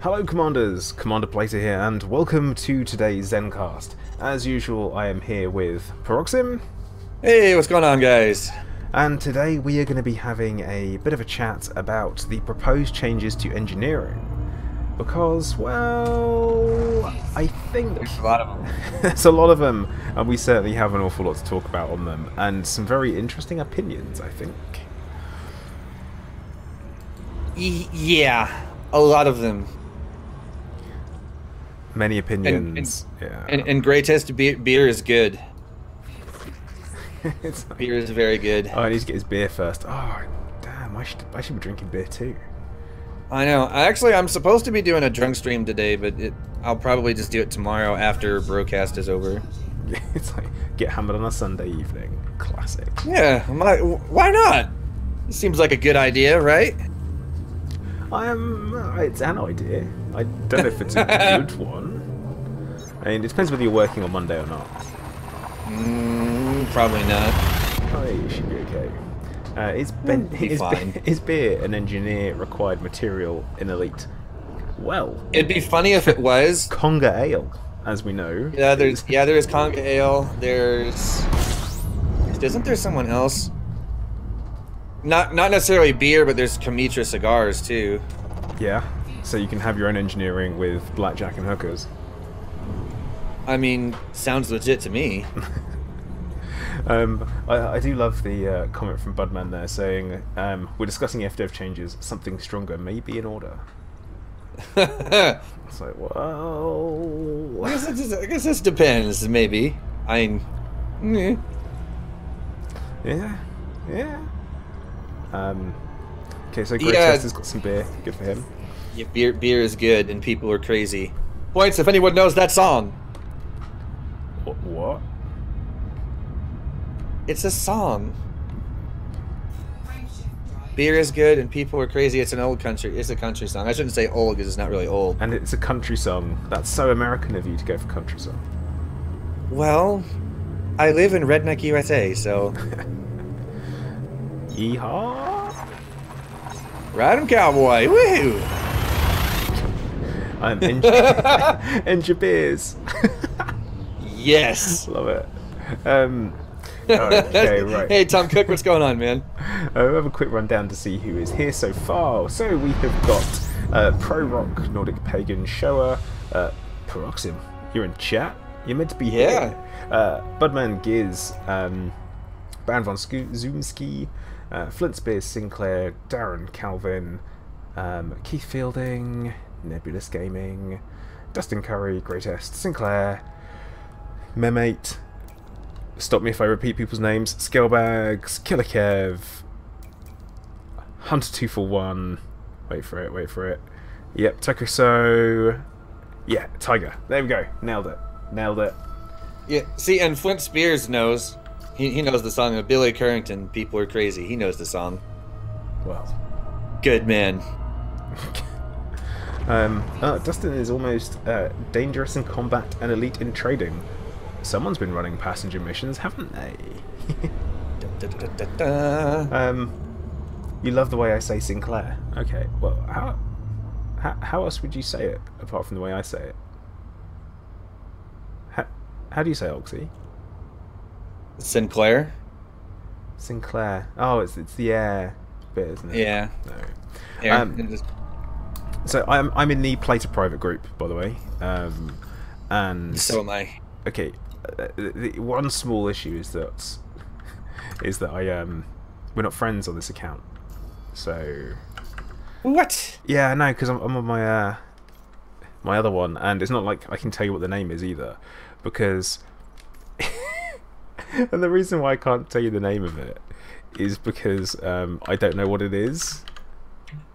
Hello Commanders, Commander Plater here, and welcome to today's Zencast. As usual, I am here with Peroxim. Hey, what's going on, guys? And today we are going to be having a bit of a chat about the proposed changes to engineering. Because, well, I think There's a lot of them. there's a lot of them, and we certainly have an awful lot to talk about on them, and some very interesting opinions, I think. Yeah, a lot of them. Many opinions, yeah. And greatest beer is good. It's like, Beer is very good. oh, I need to get his beer first. Oh, damn, I should be drinking beer too. I know. I'm supposed to be doing a drunk stream today, but I'll probably just do it tomorrow after broadcast is over. It's like, get hammered on a Sunday evening. Classic. Yeah, why not? It seems like a good idea, right? It's an idea. I don't know if it's a good one. I mean, it depends whether you're working on Monday or not. Probably not. Oh, you should be okay. Is beer an engineer required material in Elite? Well, It'd be funny if it was. Conga Ale, as we know. Yeah, there is Conga Ale. Isn't there someone else? Not necessarily beer, but there's Kamitra cigars too. Yeah, so you can have your own engineering with blackjack and hookers. I mean, sounds legit to me. I do love the comment from Budman there saying, we're discussing FDev changes, something stronger may be in order. It's like, well... I guess this depends, maybe. Yeah. Okay, so Greatest has got some beer. Good for him. Yeah, beer is good, and people are crazy. Points if anyone knows that song. What? It's a song. Beer is good, and people are crazy. It's an old country. It's a country song. I shouldn't say old because it's not really old. And it's a country song. That's so American of you to go for country song. Well, I live in Redneck USA, so. Yeehaw! Ride 'em, cowboy! Woohoo! And your beers. Yes. Love it. Okay, right. Hey, Tom Cook, what's going on, man? We'll have a quick rundown to see who is here so far. So we have got Pro Rock, Nordic Pagan Shower, Peroxim. You're in chat. You're meant to be here. Budman Giz, Ban von Zumski, Flint Spears Sinclair, Darren Calvin, Keith Fielding, Nebulous Gaming, Dustin Curry, Greatest Sinclair, Memate. Stop me if I repeat people's names. Scalebags, Killer Kev, Hunter241. Wait for it. Yep, Tokuso. Yeah, Tiger. There we go. Nailed it. Yeah, see, and Flint Spears knows. He knows the song of Billy Currington, People Are Crazy. He knows the song. Well. Good man. Dustin is almost dangerous in combat and elite in trading. Someone's been running passenger missions, haven't they? You love the way I say Sinclair. Okay, well, how else would you say it apart from the way I say it? How do you say Oxy? Sinclair? Sinclair. Oh, it's the air bit, isn't it? Yeah. No. Air. So I'm in the Plater private group, by the way. And so am I. Okay. The one small issue is that we're not friends on this account. So what? Yeah, no, because I'm on my my other one, and it's not like I can tell you what the name is either, because and the reason why I can't tell you the name of it is because I don't know what it is.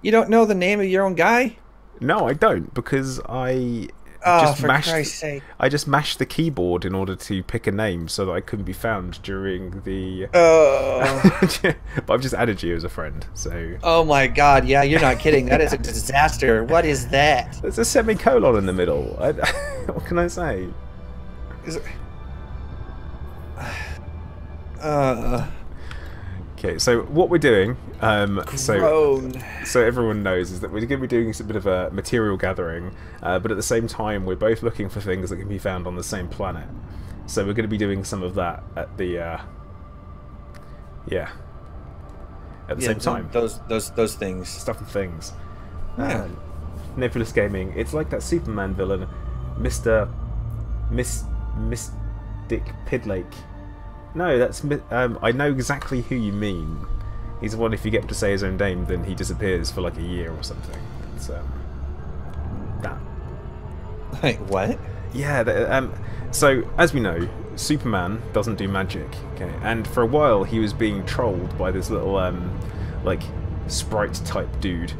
You don't know the name of your own guy? No, I don't, because I Christ's sake. I just mashed the keyboard in order to pick a name so that I couldn't be found during the... But I've just added you as a friend, so... Oh my god, yeah, you're not kidding. That is a disaster. What is that? There's a semicolon in the middle. What can I say? Is it... Okay, so what we're doing, so everyone knows, is that we're going to be doing a bit of a material gathering, but at the same time we're both looking for things that can be found on the same planet. So we're going to be doing some of that at the, at the same time. Those things. Stuff and things. Yeah. Nebulous Gaming. It's like that Superman villain, Mystic Pidlake. No, that's I know exactly who you mean. He's the one, if you get him to say his own name, then he disappears for like a year or something. It's that. Wait, what? Yeah. So as we know, Superman doesn't do magic. Okay, and for a while he was being trolled by this little like sprite type dude,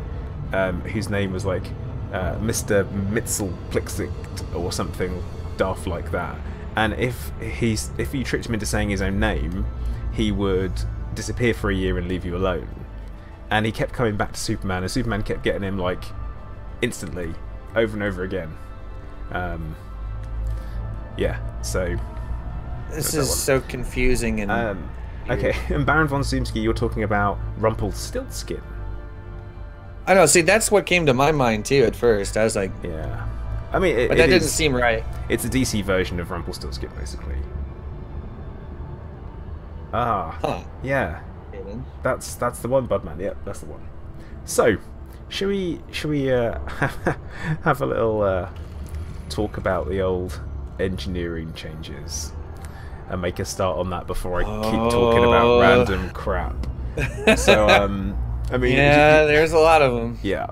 whose name was like Mr. Mitzelplixit or something daft like that. And if you tricked him into saying his own name, he would disappear for a year and leave you alone. And he kept coming back to Superman, and Superman kept getting him like instantly, over and over again. Yeah. So this is so confusing and. Okay, and Baron von Zoomski, you're talking about Rumpelstiltskin. I know. See, that's what came to my mind too at first. I was like, yeah. I mean, but that didn't seem right. It's a DC version of Rumpelstiltskin, basically. Ah, yeah. That's the one, Budman. Yep, that's the one. So, should we have a little talk about the old engineering changes and make a start on that before I keep talking about random crap? So, I mean, yeah, there's a lot of them. Yeah.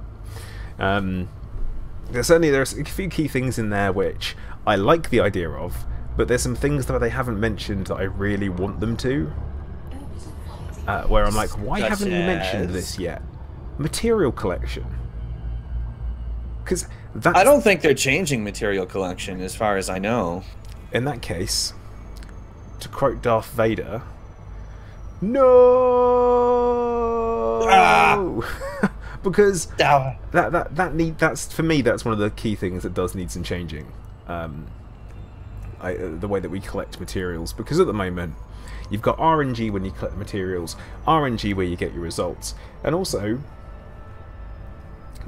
There's a few key things in there which I like the idea of, but there's some things that they haven't mentioned that I really want them to. Where I'm like, why haven't you mentioned this yet? Material collection. Because I don't think they're changing material collection, as far as I know. In that case, to quote Darth Vader, no. Because that's for me, that's one of the key things that does need some changing. The way that we collect materials, because at the moment you've got RNG when you collect the materials, RNG where you get your results, and also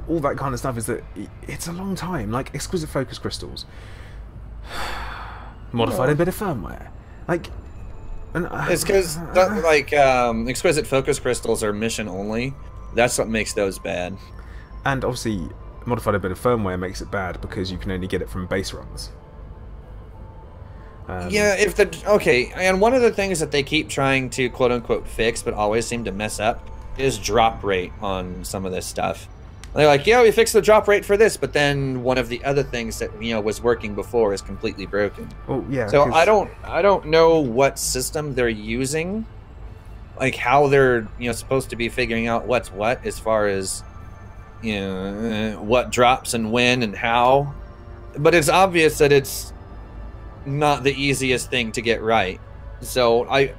all that kind of stuff is that it's a long time. Like exquisite focus crystals, modified a bit of firmware, like. It's because exquisite focus crystals are mission only. That's what makes those bad. And obviously, modified a bit of firmware makes it bad because you can only get it from base runs. Yeah, and one of the things that they keep trying to quote-unquote fix, but always seem to mess up, is drop rate on some of this stuff. They're like, yeah, we fixed the drop rate for this, but then one of the other things that was working before is completely broken. Oh yeah. So I don't know what system they're using, like how they're supposed to be figuring out what's what as far as what drops and when and how, but it's obvious that it's not the easiest thing to get right. So they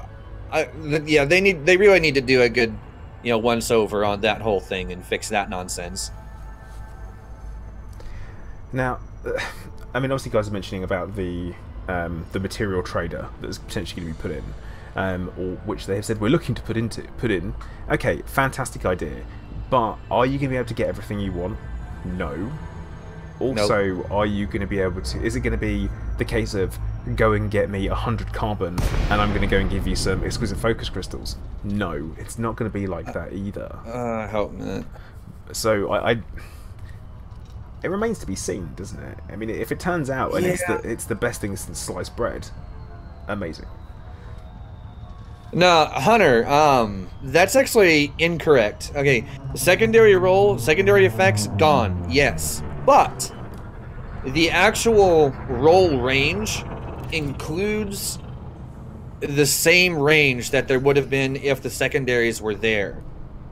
really need to do a good once over on that whole thing and fix that nonsense. Now, I mean, obviously, guys are mentioning about the material trader that's potentially going to be put in, or which they have said we're looking to put in. Okay, fantastic idea, but are you going to be able to get everything you want? No. Also, nope. Are you going to be able to? Is it going to be the case of go and get me 100 carbon and I'm going to go and give you some exquisite focus crystals? No, it's not going to be like that either. I hope not. So it remains to be seen, doesn't it? I mean, if it turns out and it's the best thing since sliced bread, amazing. No, Hunter, that's actually incorrect. Okay, secondary role, secondary effects, gone, yes. But the actual roll range includes the same range that there would have been if the secondaries were there.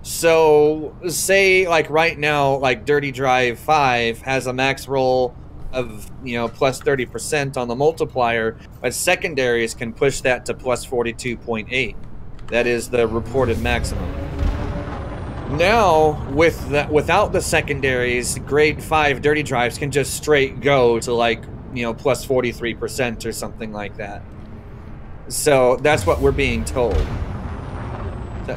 So, say, like, right now, like, Dirty Drive 5 has a max roll of, plus 30% on the multiplier, but secondaries can push that to plus 42.8. That is the reported maximum. Now, without the secondaries, grade 5 Dirty Drives can just straight go to, like, plus 43% or something like that. So, that's what we're being told.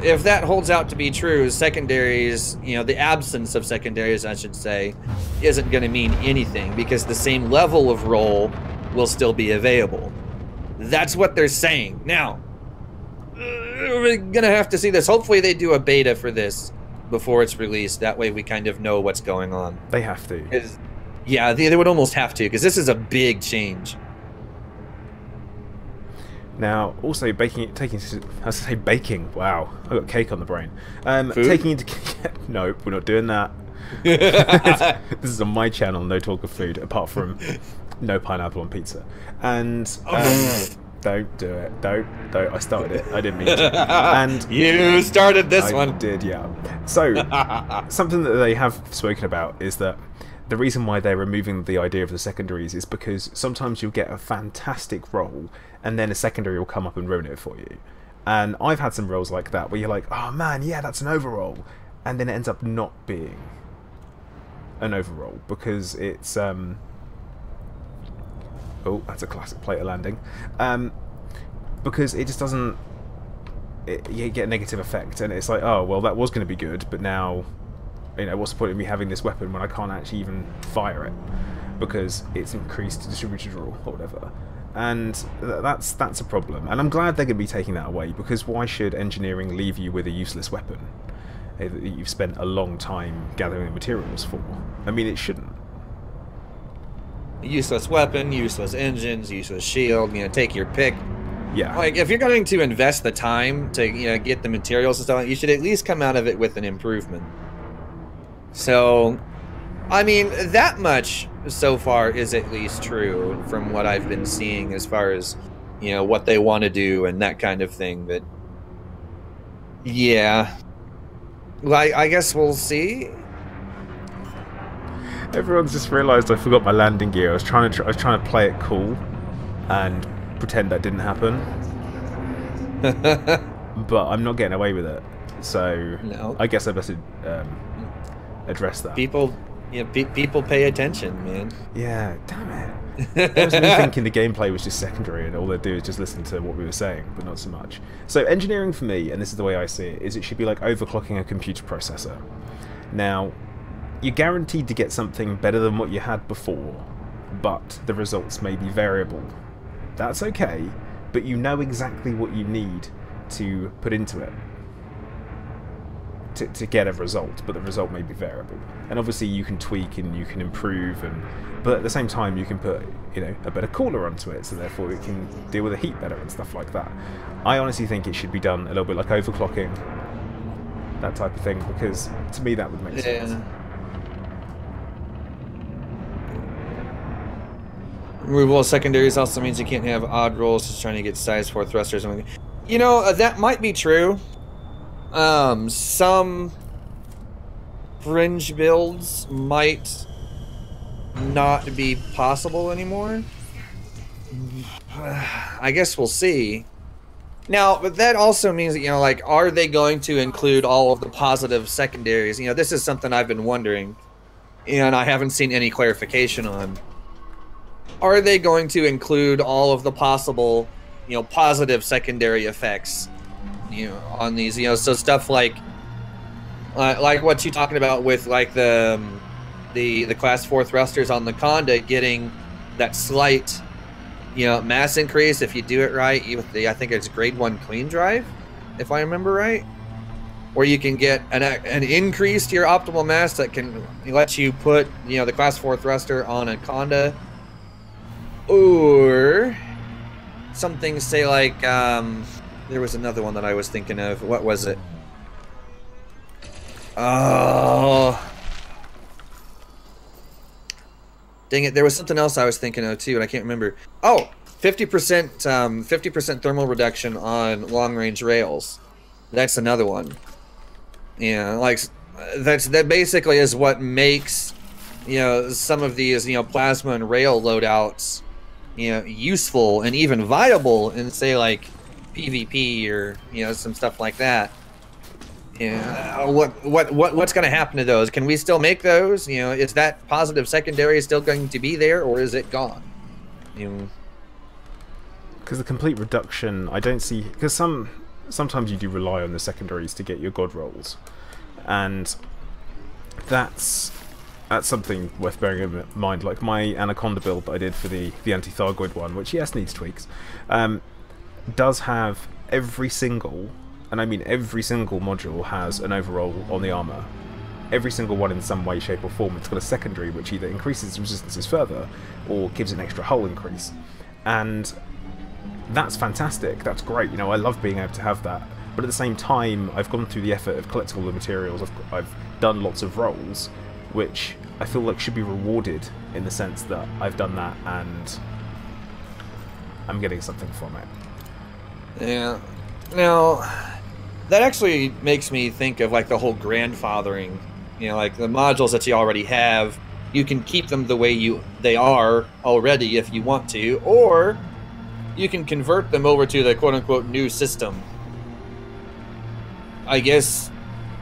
If that holds out to be true, secondaries, you know, the absence of secondaries, I should say, isn't going to mean anything because the same level of role will still be available. That's what they're saying. Now, we're going to have to see this. Hopefully they do a beta for this before it's released. That way we kind of know what's going on. They have to. Yeah, they would almost have to because this is a big change. Now, also baking. Wow, I got cake on the brain. Food? Taking into nope, we're not doing that. This is on my channel. No talk of food, apart from no pineapple on pizza. And don't do it. Don't. I started it. I didn't mean to. And you started this one. I did, yeah. So something that they have spoken about is that the reason why they're removing the idea of the secondaries is because sometimes you'll get a fantastic role and then a secondary will come up and ruin it for you. And I've had some roles like that where you're like, oh man, yeah, that's an overroll, and then it ends up not being an overroll because it's oh, that's a classic plater landing. Because it just doesn't, you get a negative effect, and it's like, oh well, that was going to be good, but now, you know, what's the point of me having this weapon when I can't actually even fire it because it's increased distributed rule or whatever. And that's a problem, and I'm glad they're going to be taking that away, because why should engineering leave you with a useless weapon that you've spent a long time gathering the materials for? I mean, it shouldn't. Useless weapon, useless engines, useless shield, you know, take your pick. Yeah. Like, if you're going to invest the time to, you know, get the materials and stuff, you should at least come out of it with an improvement. So, I mean, that much so far is at least true from what I've been seeing as far as, you know, what they want to do and that kind of thing. But, yeah. Well, I guess we'll see. Everyone's just realised I forgot my landing gear. I was trying to play it cool and pretend that didn't happen. But I'm not getting away with it. So, no. I guess I better address that. People pay attention, man. Yeah, damn it. That was me thinking the gameplay was just secondary and all they do is just listen to what we were saying, but not so much. So engineering for me, and this is the way I see it, is it should be like overclocking a computer processor. Now, you're guaranteed to get something better than what you had before, but the results may be variable. That's okay, but you know exactly what you need to put into it to get a result, but the result may be variable. And obviously you can tweak and you can improve, but at the same time you can put, you know, a better cooler onto it, so therefore it can deal with the heat better and stuff like that. I honestly think it should be done a little bit like overclocking, that type of thing, because to me that would make sense. Removal of secondaries also means you can't have odd rolls just trying to get size 4 thrusters. You know, that might be true. Some fringe builds might not be possible anymore. I guess we'll see. Now, but that also means that, you know, like, are they going to include all of the positive secondaries? You know, this is something I've been wondering, and I haven't seen any clarification on. Are they going to include all of the possible, you know, positive secondary effects, you know, on these, you know, so stuff like what you're talking about with like the class 4 thrusters on the Conda getting that slight, you know, mass increase if you do it right with the, I think it's grade 1 clean drive, if I remember right, where you can get an increase to your optimal mass that can let you put, you know, the class 4 thruster on a Conda, or something, say like there was another one that I was thinking of. What was it? Oh, dang it! There was something else I was thinking of too, and I can't remember. Oh, 50% thermal reduction on long-range rails. That's another one. Yeah, like that basically is what makes, you know, some of these, you know, plasma and rail loadouts, you know, useful and even viable in, say, like PvP or, you know, some stuff like that. Yeah, what's going to happen to those? Can we still make those? You know, is that positive secondary still going to be there, or is it gone? You know, because the complete reduction, I don't see, because some sometimes you do rely on the secondaries to get your god rolls, and that's something worth bearing in mind. Like my Anaconda build that I did for the anti-Thargoid one, which yes needs tweaks, does have every single, and I mean every single module has an overroll on the armor. Every single one in some way, shape or form. It's got a secondary which either increases resistances further or gives an extra hull increase. And that's fantastic, that's great, you know, I love being able to have that. But at the same time, I've gone through the effort of collecting all the materials, I've done lots of rolls, which I feel like should be rewarded in the sense that I've done that and I'm getting something from it. Yeah. Now, that actually makes me think of like the whole grandfathering. You know, like the modules that you already have, you can keep them the way they are already if you want to, or you can convert them over to the quote-unquote new system. I guess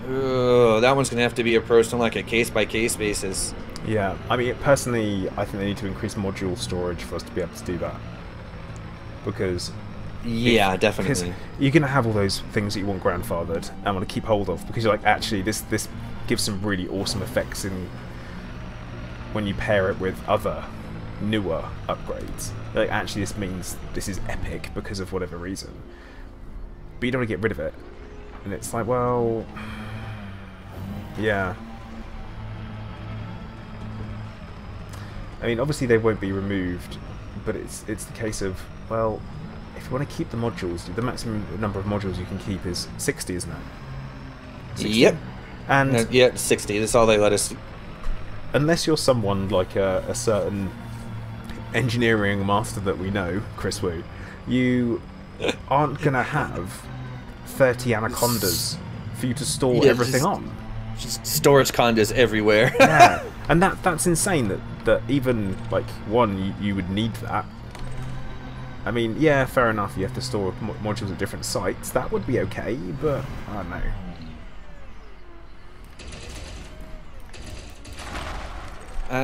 that one's going to have to be approached on like a case-by-case basis. Yeah, I mean, personally, I think they need to increase module storage for us to be able to do that. Because... yeah, definitely. You're going to have all those things that you want grandfathered and want to keep hold of, because you're like, actually, this gives some really awesome effects in when you pair it with other newer upgrades. Like, actually, this means this is epic because of whatever reason. But you don't want to get rid of it. And it's like, well... yeah. I mean, obviously they won't be removed, but it's the case of, well, if you want to keep the modules, the maximum number of modules you can keep is 60, isn't it? 60? Yep. And yeah, 60. That's all they let us. Unless you're someone like a certain engineering master that we know, Chris Wu, you aren't going to have 30 Anacondas for you to store everything on. Just storage condas everywhere. Yeah, and that's insane that even, like, one, you would need that. I mean, yeah, fair enough, you have to store modules at different sites. That would be okay, but I don't know.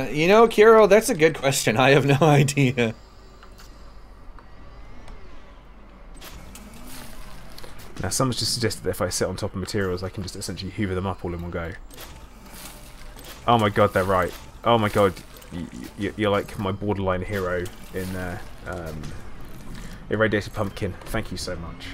You know, Kiro, that's a good question. I have no idea. Now, someone's just suggested that if I sit on top of materials, I can just essentially hoover them up all in one go. Oh my god, they're right. Oh my god, you're like my borderline hero in Irradiated Pumpkin. Thank you so much.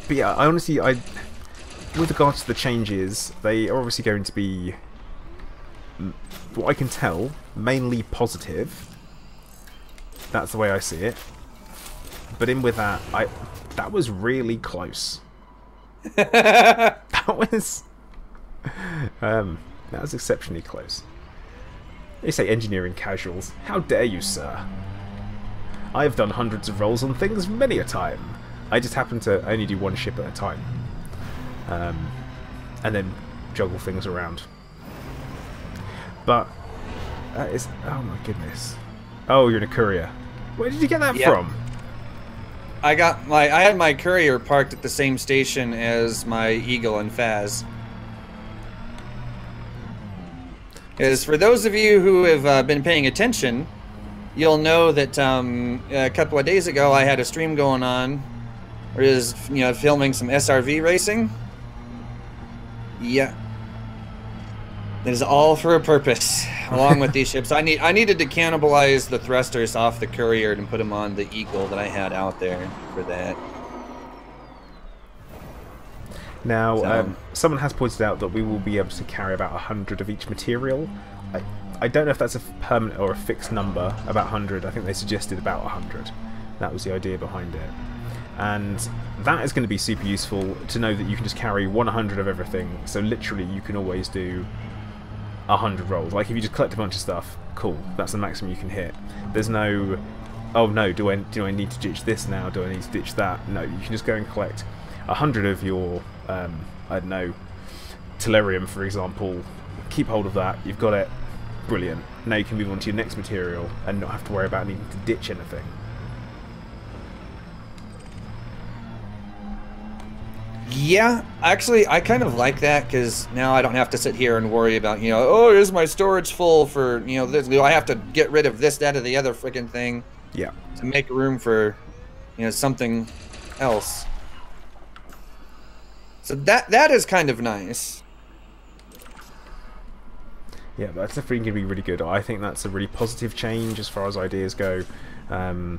But yeah, I honestly, with regards to the changes, they are obviously going to be, what I can tell, mainly positive. That's the way I see it. But in with that, that was really close. That was exceptionally close. They say engineering casuals. How dare you, sir? I have done hundreds of rolls on things many a time. I just happen to only do one ship at a time. And then juggle things around. But that is... oh my goodness. Oh, you're in a courier. Where did you get that from? I had my courier parked at the same station as my Eagle and Faz. Because for those of you who have been paying attention, you'll know that a couple of days ago I had a stream going on where I was, filming some SRV racing. Yeah. It is all for a purpose, along with these ships. I needed to cannibalize the thrusters off the courier and put them on the Eagle that I had out there for that. Now, someone has pointed out that we will be able to carry about 100 of each material. I don't know if that's a permanent or a fixed number, about 100. I think they suggested about 100. That was the idea behind it. And that is going to be super useful to know that you can just carry 100 of everything. So literally you can always do 100 rolls. Like if you just collect a bunch of stuff, cool, that's the maximum you can hit. There's no, oh no, do I need to ditch this now? Do I need to ditch that? No, you can just go and collect 100 of your, I don't know, Tellurium, for example. Keep hold of that, you've got it, brilliant. Now you can move on to your next material and not have to worry about needing to ditch anything. Yeah, actually, I kind of like that because now I don't have to sit here and worry about, oh, is my storage full for, this? I have to get rid of this, that, or the other freaking thing. Yeah. To make room for, something else. So that is kind of nice. Yeah, that's definitely going to be really good. I think that's a really positive change as far as ideas go. But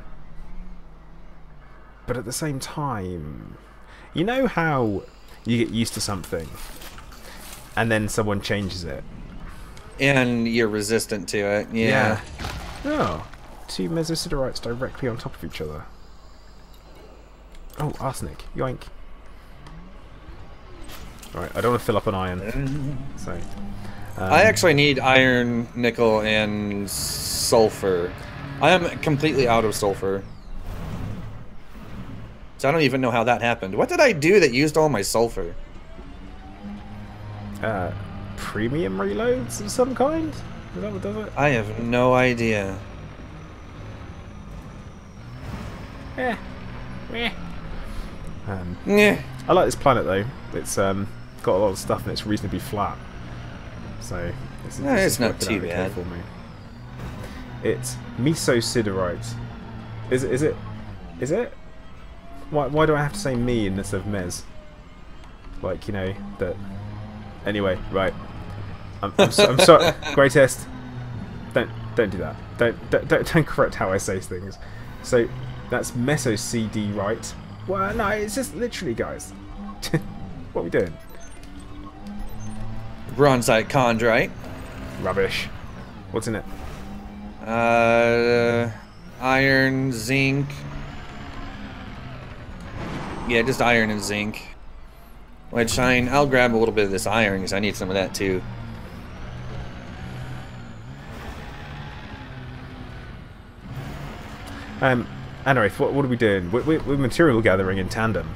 at the same time, you know how you get used to something and then someone changes it? And you're resistant to it, yeah. Oh, 2 mesositerites directly on top of each other. Oh, arsenic. Yoink. Alright, I don't want to fill up on iron. So, I actually need iron, nickel, and sulfur. I am completely out of sulfur. So I don't even know how that happened. What did I do that used all my sulfur? Premium reloads of some kind? Is that what does it? I have no idea. Yeah. Yeah. I like this planet though. It's got a lot of stuff and it's reasonably flat. So it's not too bad for me. It's mesosiderite. Is it? Why do I have to say me instead of mes? Like, that. Anyway, right. I'm sorry. Greatest. Don't do that. Don't correct how I say things. So that's mesosiderite. Well, no, it's just literally, guys. What are we doing? Bronzite chondrite. Rubbish. What's in it? Iron, zinc. Yeah, just iron and zinc. Which, I'll grab a little bit of this iron because I need some of that too. Anyway, what are we doing? We're material gathering in tandem.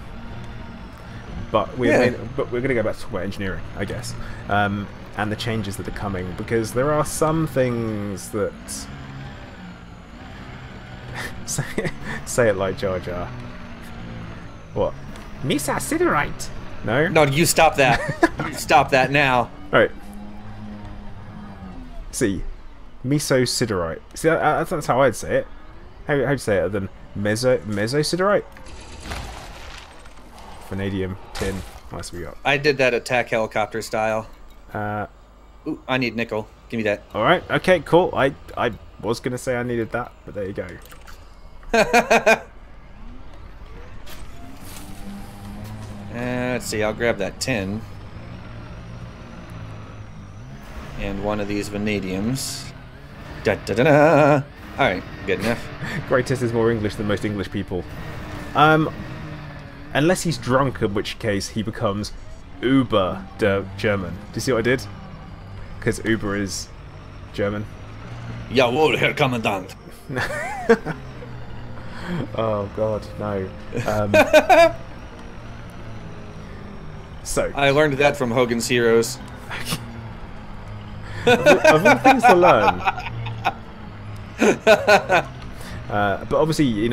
But we're going to go back to talk about engineering, I guess. And the changes that are coming, because there are some things that... say it like Jar Jar. What? Mesosiderite. No? No, you stop that. You stop that now. Right. See. Mesosiderite. See, that's how I'd say it. How'd you say it other than mesosiderite? Vanadium, tin. What else have we got? I did that attack helicopter style. Ooh, I need nickel. Give me that. Alright, okay, cool. I was going to say I needed that, but there you go. Let's see, I'll grab that tin. And one of these vanadiums. Da da da da! Alright, good enough. Greatest is more English than most English people. Unless he's drunk, in which case he becomes Uber German. Do you see what I did? Because Uber is German. Jawohl, Herr Kommandant. Oh God, no. So I learned that from Hogan's Heroes. of all things to learn. But obviously,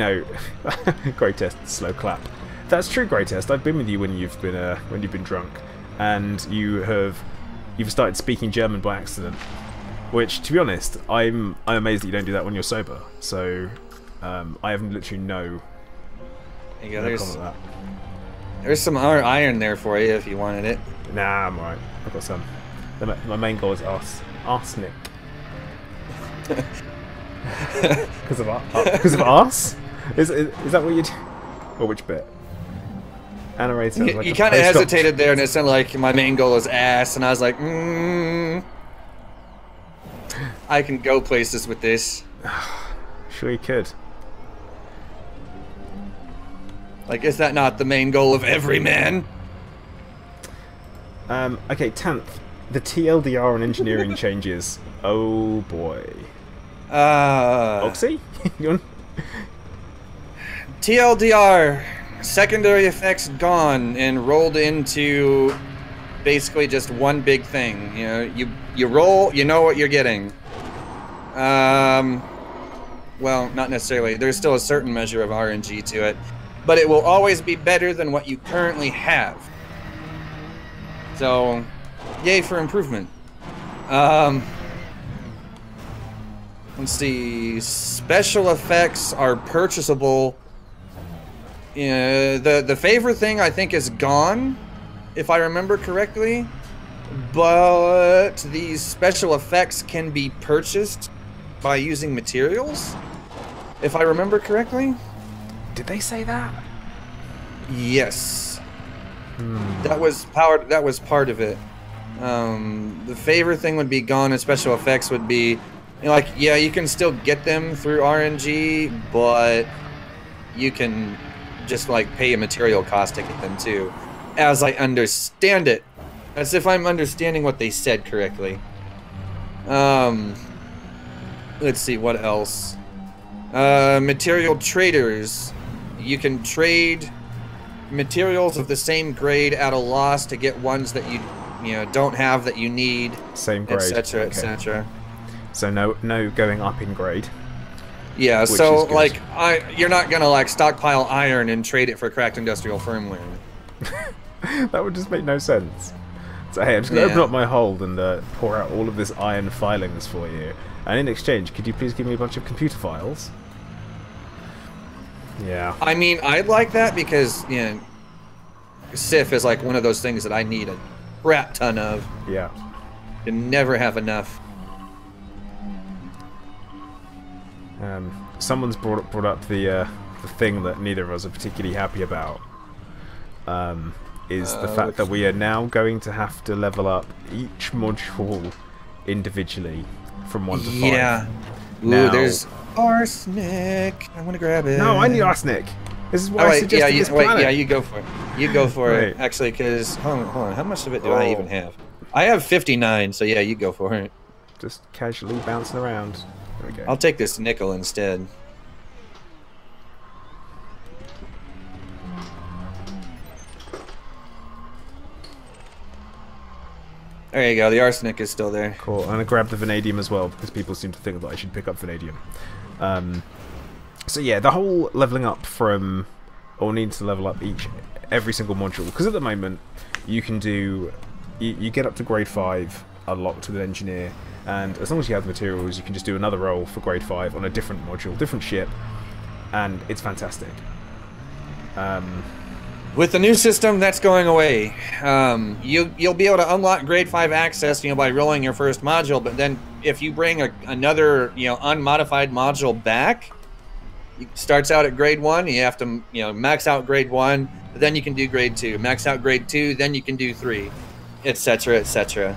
Greatest, slow clap. That's true, Greatest. I've been with you when you've been drunk, and you've started speaking German by accident. Which, to be honest, I'm amazed that you don't do that when you're sober. So, I have literally no comment on that. There's some iron there for you if you wanted it. Nah, I'm alright. I've got some. My main goal is arsenic. Because of arse? Is that what you do? Or which bit? Animated. You kind of hesitated there, and it sounded like my main goal is ass, and I was like, I can go places with this. Sure you could. Like, is that not the main goal of every man? Okay, 10th. The TLDR on engineering changes. Oh boy. Oxy? TLDR. Secondary effects gone and rolled into basically just one big thing. You roll, you know what you're getting. Well, not necessarily. There's still a certain measure of RNG to it. but it will always be better than what you currently have. So, yay for improvement. Let's see. Special effects are purchasable. The favorite thing I think is gone, if I remember correctly. But these special effects can be purchased by using materials, if I remember correctly. Did they say that? Yes. That was part of it. The favorite thing would be gone, and special effects would be, like, yeah, you can still get them through RNG, but you can just like pay a material cost to get them too, as I understand it. As if I'm understanding what they said correctly. Let's see, what else? Material traders. You can trade materials of the same grade at a loss to get ones that you don't have that you need. Same grade. Etc. Okay. Etc. So no going up in grade. Yeah. So like you're not gonna like stockpile iron and trade it for cracked industrial firmware. That would just make no sense. So hey, I'm just going to open up my hold and pour out all of this iron filings for you. And in exchange, could you please give me a bunch of computer files? Yeah. I mean, I'd like that because, SIF is like one of those things that I need a crap ton of. Yeah. You never have enough. Someone's brought up the thing that neither of us are particularly happy about. Is the fact that we are now going to have to level up each module individually from 1 to 5. Yeah. Ooh, now, there's arsenic. I want to grab it. No, I need arsenic. This is why I suggested this planet. Yeah, you go for it. You go for Right. it. Actually, because hold on. How much of it do I even have? I have 59. So yeah, you go for it. Just casually bouncing around. There we go. I'll take this nickel instead. There you go, the arsenic is still there. Cool, I'm going to grab the vanadium as well, because people seem to think that I should pick up vanadium. So yeah, the whole leveling up from, or needing to level up every single module, because at the moment, you can do, you get up to grade 5, unlocked with an engineer, and as long as you have the materials, you can just do another roll for grade 5 on a different module, different ship, and it's fantastic. With the new system, that's going away. You'll be able to unlock grade 5 access, by rolling your first module. But then, if you bring another, unmodified module back, it starts out at grade 1. You have to, max out grade 1. Then you can do grade 2. Max out grade 2. Then you can do 3, etc., etc.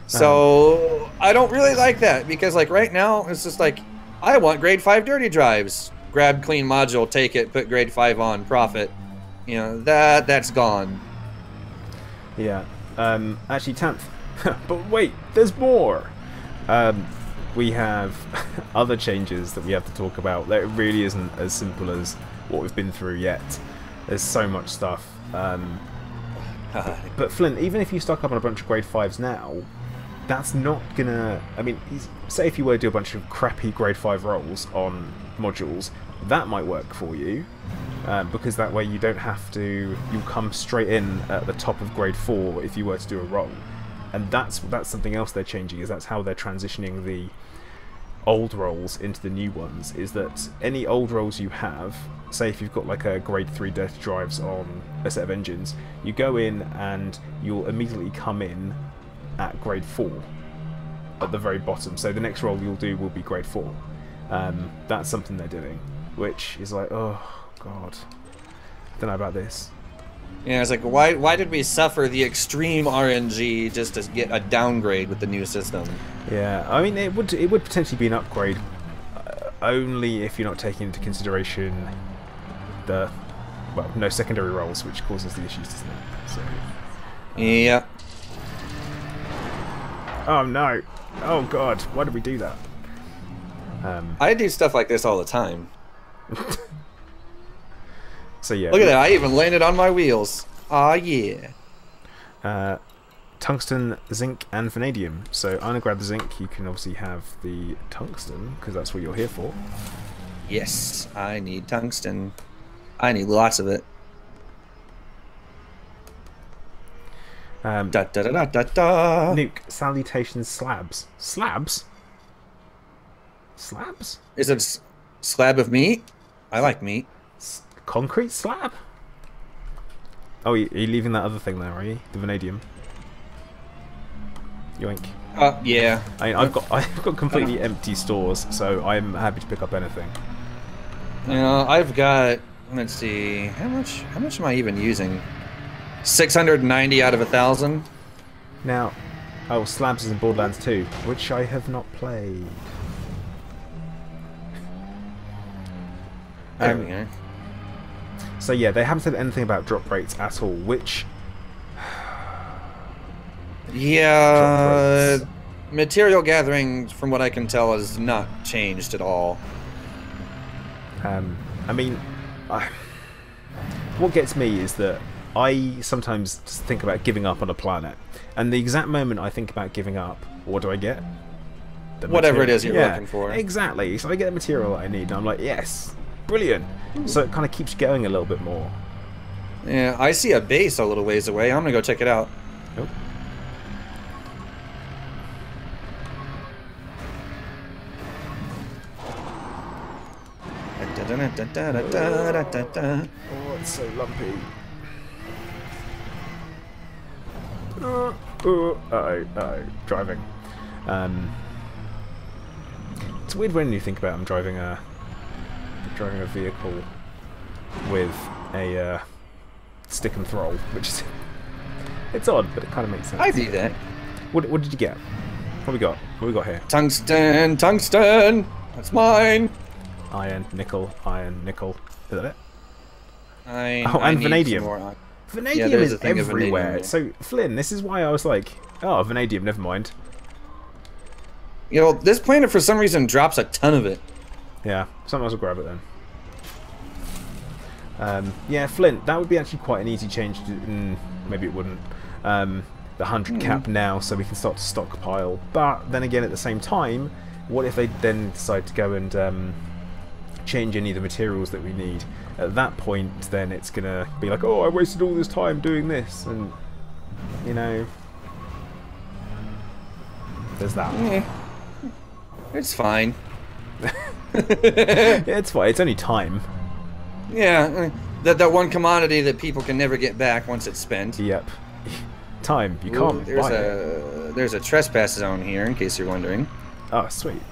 So I don't really like that because, like, right now it's just like I want grade 5 dirty drives. Grab clean module, take it, put grade 5 on, profit. That's gone. Yeah. Actually, 10th. But wait, there's more! We have other changes that we have to talk about. That really isn't as simple as what we've been through yet. There's so much stuff. But Flint, even if you stock up on a bunch of grade 5s now, that's not gonna... I mean, say if you were to do a bunch of crappy grade 5 rolls on modules, that might work for you, because that way you don't have to... You'll come straight in at the top of grade 4 if you were to do a roll. And that's something else they're changing, is that's how they're transitioning the old rolls into the new ones, is that any old rolls you have, say if you've got like a grade 3 dirty drives on a set of engines, you go in and you'll immediately come in at grade 4 at the very bottom. So the next roll you'll do will be grade 4. That's something they're doing, which is like, oh god, I don't know about this. Yeah, it's like, why did we suffer the extreme RNG just to get a downgrade with the new system? Yeah, I mean, it would potentially be an upgrade, only if you're not taking into consideration the, well, no secondary rolls, which causes the issues, doesn't it? So, yeah. Oh no! Oh god! Why did we do that? I do stuff like this all the time. So yeah. Look at that! I even landed on my wheels. Ah yeah. Tungsten, zinc, and vanadium. So I'm gonna grab the zinc. You can obviously have the tungsten because that's what you're here for. Yes, I need tungsten. I need lots of it. Da da da da da da. Nuke, salutations, slabs. Slabs? Slabs? Is it a slab of meat? I like meat. Concrete slab? Oh, are you leaving that other thing there, are you? The vanadium. Yoink. Yeah. I've got completely empty stores, so I'm happy to pick up anything. You know, I've got, let's see, how much am I even using? 690 out of 1,000. Now, oh, Slabs is in Borderlands 2, which I have not played. There we go. So yeah, they haven't said anything about drop rates at all, which... Yeah, material gathering, from what I can tell, has not changed at all. I mean, what gets me is that I sometimes just think about giving up on a planet, and the exact moment I think about giving up, what do I get? Whatever it is you're looking for. Exactly. So I get the material that I need, and I'm like, yes, brilliant. So it kind of keeps going a little bit more. Yeah, I see a base a little ways away. I'm gonna go check it out. Nope. Oh, it's so lumpy. Uh-oh, driving. It's weird when you think about I'm driving a vehicle with a stick and throttle, which is it's odd, but it kind of makes sense. I do that. What did you get? What we got? What we got here? Tungsten, tungsten. That's mine. Iron, nickel. Is that it? I need vanadium. some more. Vanadium there's is a thing of everywhere. vanadium. So Flynn, this is why I was like, oh, vanadium. Never mind. You know, this planet for some reason drops a ton of it. Yeah, someone else will grab it then. Yeah, Flint, that would be actually quite an easy change to... maybe it wouldn't. The 100 cap now, so we can start to stockpile. But then again, at the same time, what if they then decide to go and change any of the materials that we need? At that point, then it's going to be like, oh, I wasted all this time doing this. And, you know... There's that. Yeah. It's fine. Yeah, it's fine. It's only time. Yeah, that one commodity that people can never get back once it's spent. Yep. Time. You can't buy it. There's a trespass zone here, in case you're wondering. Oh, sweet.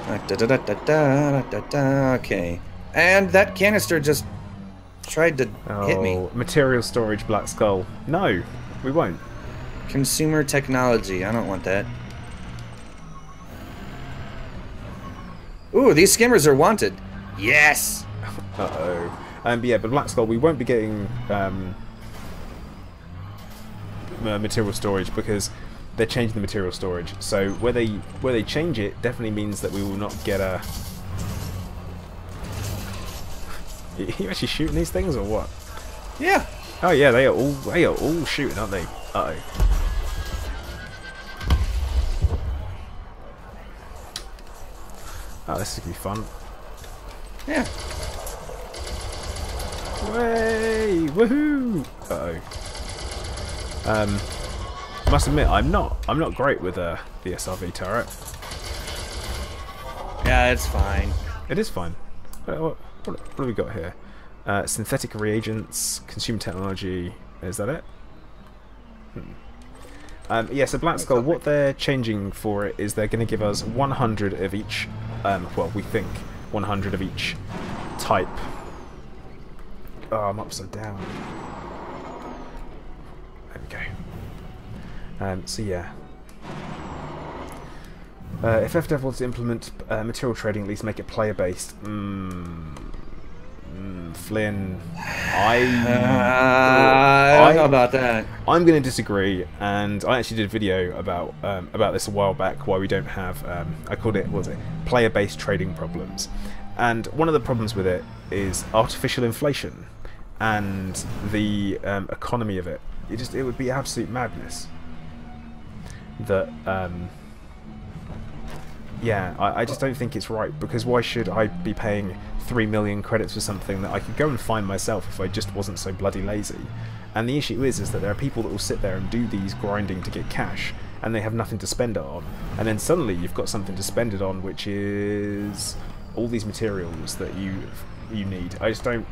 Okay. And that canister just tried to hit me. Material storage, Black Skull. No, we won't. Consumer technology. I don't want that. Ooh, these skimmers are wanted. Yes! Uh-oh. Yeah, but Black Skull, we won't be getting material storage because they're changing the material storage. So where they change it definitely means that we will not get a... Are you actually shooting these things or what? Yeah. Oh yeah, they are all shooting, aren't they? Uh-oh. Oh, this is gonna be fun. Yeah. Way! Woohoo! Uh-oh. I must admit, I'm not great with the SRV turret. Yeah, it's fine. It is fine. What have we got here? Synthetic reagents, consumer technology. Is that it? Yeah, so Black Skull, what they're changing for it is they're going to give us 100 of each, well, we think 100 of each type. Oh, I'm upside down. There we go. So yeah. If FDev wants to implement material trading, at least make it player-based. Flynn, I don't know about that. I'm going to disagree, and I actually did a video about this a while back. Why we don't have, I called it, what was it, player-based trading problems, and one of the problems with it is artificial inflation and the economy of it. It would be absolute madness that Yeah, I just don't think it's right, because why should I be paying 3 million credits for something that I could go and find myself if I just wasn't so bloody lazy? And the issue is that there are people that will sit there and do these grinding to get cash, and they have nothing to spend it on. And then suddenly you've got something to spend it on, which is all these materials that you need. I just don't...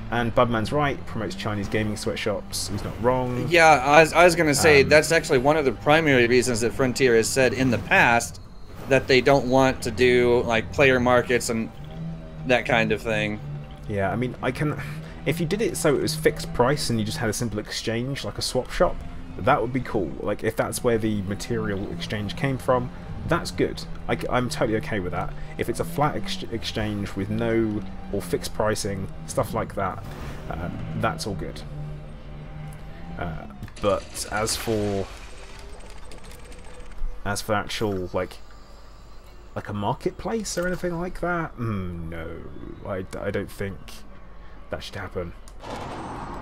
And Budman's right, promotes Chinese gaming sweatshops. He's not wrong. Yeah, I was going to say, that's actually one of the primary reasons that Frontier has said in the past that they don't want to do like player markets and that kind of thing. Yeah, I mean, if you did it so it was fixed price and you just had a simple exchange, like a swap shop, that would be cool. Like, if that's where the material exchange came from, that's good. I'm totally okay with that. If it's a flat exchange with no or fixed pricing, stuff like that, that's all good. But as for actual like a marketplace or anything like that, no, I don't think that should happen.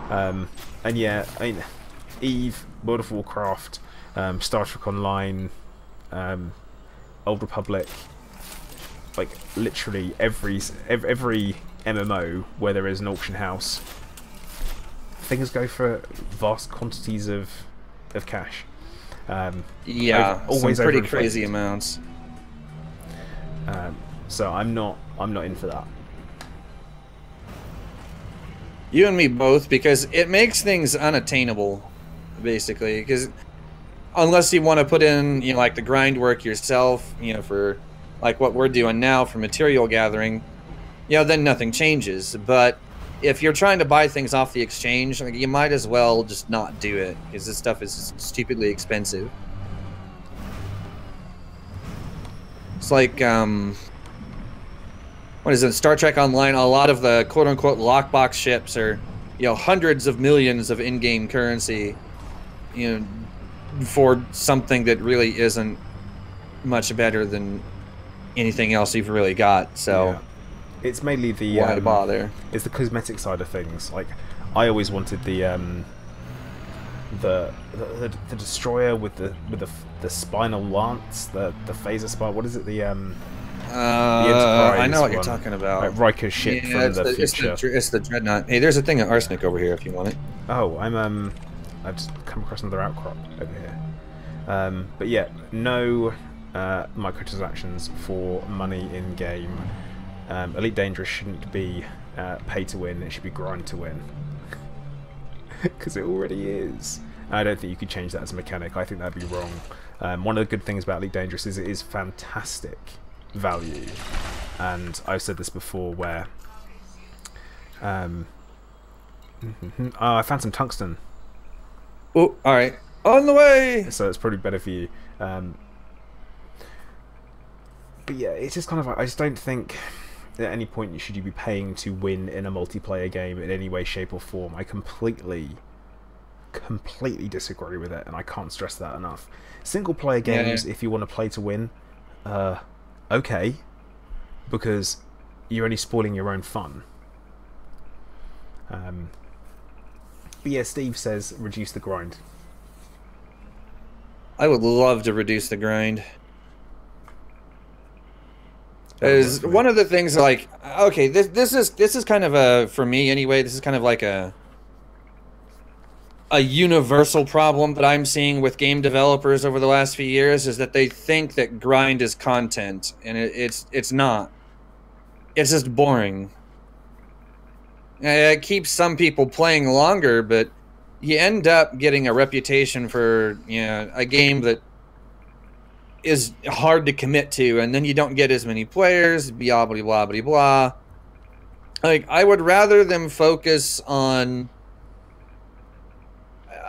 And yeah, I mean, EVE, World of Warcraft, Star Trek Online, Old Republic, like literally every MMO where there is an auction house, things go for vast quantities of cash. Yeah, always some pretty crazy amounts. So I'm not in for that. You and me both, because it makes things unattainable, basically. Because unless you want to put in, you know, like the grind work yourself, you know, for like what we're doing now for material gathering, you know, then nothing changes. But if you're trying to buy things off the exchange, like, you might as well just not do it, because this stuff is just stupidly expensive. It's like, what is it, Star Trek Online, a lot of the quote-unquote lockbox ships are, you know, hundreds of millions of in-game currency, you know, for something that really isn't much better than anything else you've really got. So yeah. It's mainly the why bother? It's the cosmetic side of things. Like, I always wanted the destroyer with the spinal lance, the phaser spine. What is it? The I know what you're talking about. Like Riker's ship from the future. It's the Dreadnought. Hey, there's a thing of arsenic over here if you want it. Oh, I've just come across another outcrop over here. But yeah, no microtransactions for money in game. Elite Dangerous shouldn't be pay to win. It should be grind to win, because it already is. I don't think you could change that as a mechanic. I think that'd be wrong. One of the good things about Elite Dangerous is it is fantastic value, and I've said this before where oh, I found some tungsten. Oh, alright, on the way. So it's probably better for you. But yeah, it's just kind of like, I just don't think at any point should you be paying to win in a multiplayer game in any way, shape or form. I completely disagree with it, and I can't stress that enough. Single player games, if you want to play to win, okay, because you're only spoiling your own fun. But yeah, Steve says reduce the grind. I would love to reduce the grind. Is one of the things, like, okay, this is kind of a, for me anyway, this is kind of like a universal problem that I'm seeing with game developers over the last few years, is that they think that grind is content, and it's not. It's just boring. It keeps some people playing longer, but you end up getting a reputation for, you know, a game that is hard to commit to, and then you don't get as many players, blah blah blah blah blah. Like, I would rather them focus on